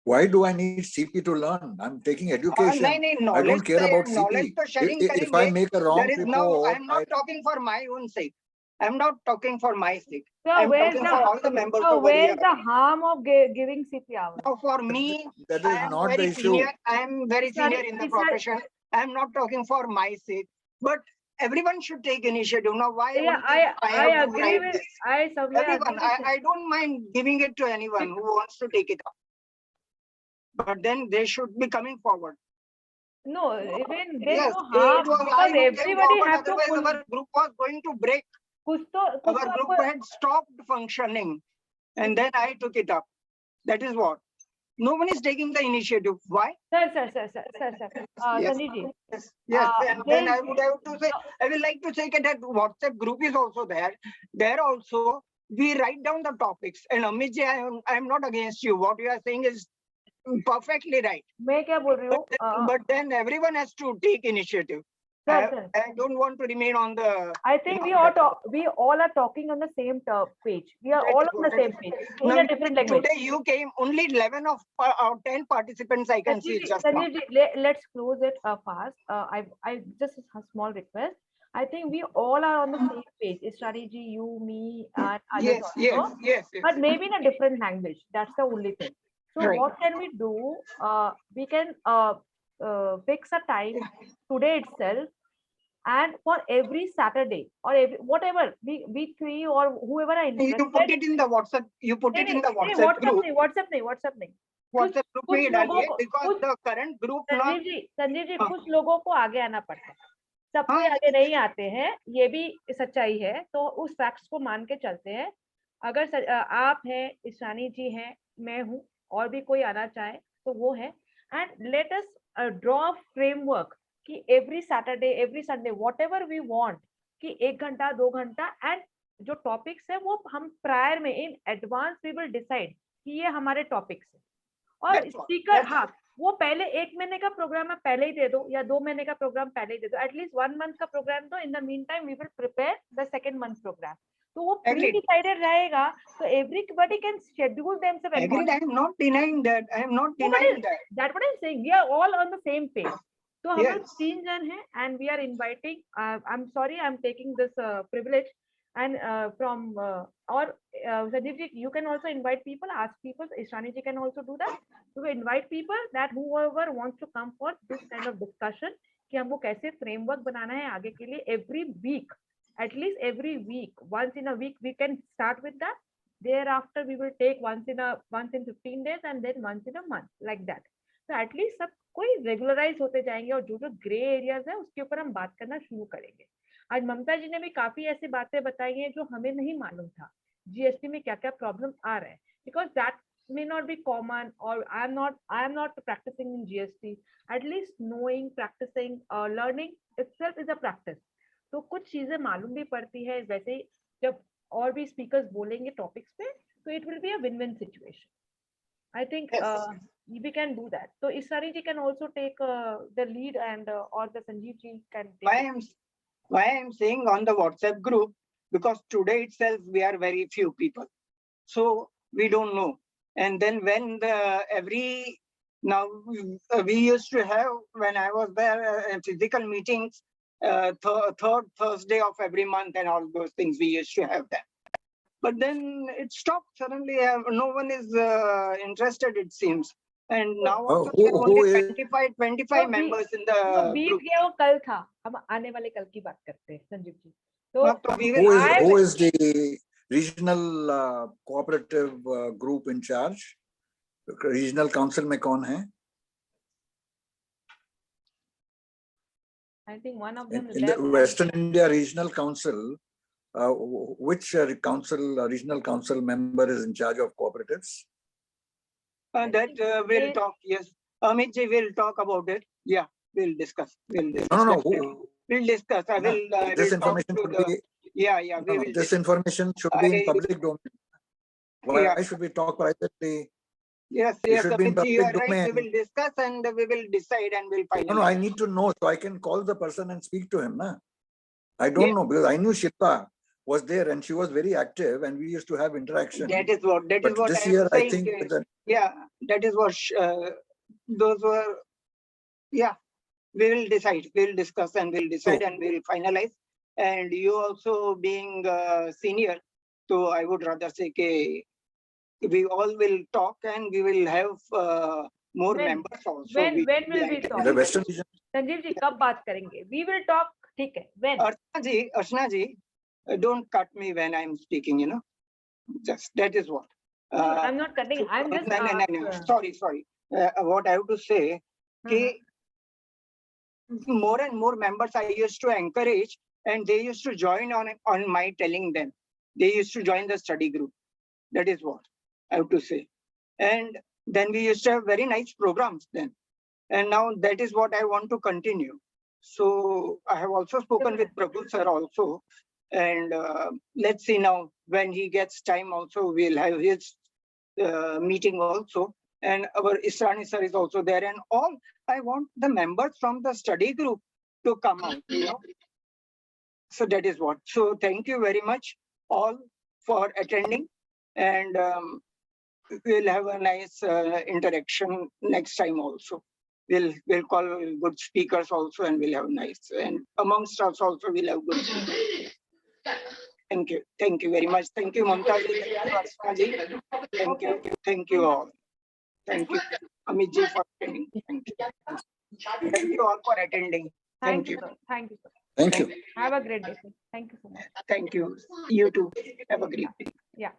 Why do I need CP to learn? I'm taking education. I don't care about CP. If I make a wrong report, I'm not talking for my own sake. I'm not talking for my sake. So I'm where's talking for all the members so over here. where's the harm of giving CP hours? Now, for me, that I is am not the very issue. senior. I am very senior in the profession. I'm not talking for my sake, but everyone should take initiative. Now, why Yeah, only I have to agree write with this? I somewhere Everyone, agree with I don't mind giving it to anyone who wants to take it up. But then they should be coming forward. no, even there's Yes, no harm it was because I who came everybody forward, have to otherwise our group was going to break. कुछ तो Our group आपको had stopped functioning, and then I took it up. That is what. No one is taking the initiative. Why? sir Yes. Sanjeev ji, Yes, yes. And then I there's- would have to say, I will like to say that WhatsApp group is also there. There also, we write down the topics. And Amit ji, I am not against you. What you are saying is perfectly right. मैं क्या बोल रही हूँ But then everyone has to take initiative. sir, I don't want to remain on the. I think we all are talking on the same page. We are all on the same page in No, a different language. today you came, only 11 of our 10 participants I can see just now. Sanjeev ji, let's close it fast. I just a small request. I think we all are on the same page. Strategy, you, me, and others also. Yes. But maybe in a different language. That's the only thing. So Right. what can we do? We can fix a time today itself, and for every Saturday or every whatever we three or whoever are You interested. put it in the WhatsApp. You put it in the WhatsApp group. WhatsApp नहीं. WhatsApp group में कुछ डालिए लोगों को- because कुछ- the current group Sanjeev ji हाँ। कुछ लोगों को आगे आना पड़ता है, सब कोई हाँ। आगे नहीं आते हैं, ये भी सच्चाई है। तो उस फैक्ट्स को मान के चलते हैं। अगर आप हैं, ईशानी जी हैं, मैं हूँ, और भी कोई आना चाहे तो वो है। And let us draw framework कि every Saturday every Sunday whatever we want कि 1 घंटा 2 घंटा, एंड जो टॉपिक्स है वो हम प्रायर में in advance we will decide कि ये हमारे टॉपिक्स है। और स्पीकर हाँ, वो पहले 1 महीने का प्रोग्राम है पहले ही दे दो, या 2 महीने का प्रोग्राम पहले ही दे दो, एटलीस्ट 1 मंथ का प्रोग्राम दो। In the meantime we will prepare the second month programme. तो वो प्री डिसाइडेड रहेगा, तो everybody can schedule themselves Agreed, I am not denying that. I am not denying that. That what I am saying, we are all on the same page. तो हम लोग Yes. 3 जन हैं and we are inviting, I am sorry I am taking this privilege and from or Sanjeev ji, you can also invite people, ask people. Ishani ji can also do that. So we invite people that whoever wants to come for this kind of discussion कि हमको कैसे framework बनाना है आगे के लिए। Every week, at least every week, once in a week we can start with that. Thereafter we will take once in 15 days and then once in a month, like that. So at least सब कोई regularize होते जाएंगे और जो gray areas है उसके ऊपर हम बात करना शुरू करेंगे। आज ममता जी ने भी काफी ऐसी बातें बताई हैं जो हमें नहीं मालूम था, जीएसटी में क्या क्या प्रॉब्लम आ रहा है, because that may not be common, or I am not practicing in GST. At least knowing, practicing, learning itself is a practice. तो कुछ चीजें मालूम भी पड़ती है। वैसे ही जब और भी स्पीकर्स बोलेंगे टॉपिक्स पे, तो it will be a win win situation. I think we can do that. So Isari ji can also take the lead, and or the Sanjeev ji can take Why I am saying on the WhatsApp group, because today itself we are very few people, so we don't know. And then when we used to have, when I was there, physical meetings, third Thursday of every month and all those things we used to have that. But then it stopped suddenly. No one is interested, it seems. And now also there are only 25 members in the बीत group. गया, वो कल था, हम आने वाले कल की बात करते हैं संजीव जी। तो who is the regional cooperative group in charge? Regional council में कौन है? I think one of them In the left. Western India Regional Council, which regional council member is in charge of cooperatives? That we'll talk, yes. Amit ji will talk about it. Yeah, we'll discuss. We'll discuss. No. We'll discuss. I will. This will talk information to should the, be. Yeah, we No, will. this information should be in I- public domain. Why Yeah. should we talk privately? Yes, It yes, should be in Amit ji, you are public right. We domain. will discuss and we will decide and we'll finalize. No, I need to know so I can call the person and speak to him. Na? I don't Yeah. know because I knew Shilpa was there and she was very active and we used to have interaction. That is what. That is But what this I am year, I saying. think that Yeah, that is what. Those were. Yeah, we will decide. We'll discuss and we'll decide and we'll finalize. And you also being senior, so I would rather say we all will talk and we will have more When? members also. When will we added. talk? the Western region. Sanjeev ji कब बात करेंगे? We will talk. ठीक है. When? Archana ji, don't cut me when I'm speaking. You know, just that is what. No, I'm not cutting. I'm just. No. Sorry. What I have to say, more and more members I used to encourage, and they used to join on my telling them. They used to join the study group. That is what I have to say. And then we used to have very nice programs then. And now that is what I want to continue. So I have also spoken with Prabhu sir also. And let's see now when he gets time also, we'll have his meeting also. And our Israni sir is also there. And all, I want the members from the study group to come out, you know. So that is what. So thank you very much all for attending. And we'll have a nice interaction next time also. We'll call good speakers also and we'll have nice. And amongst us also we'll have good speakers. Thank you. Thank you very much. Thank you, Mamta ji. Thank you, Archana ji. Thank you. Thank you all. Thank you, Amit ji, for attending. Thank you. Thank you all for attending. Thank you. Sir. Thank you, sir. Thank you. Have a great day, sir. Thank you so much. Thank you. You too. Have a great day. Yeah.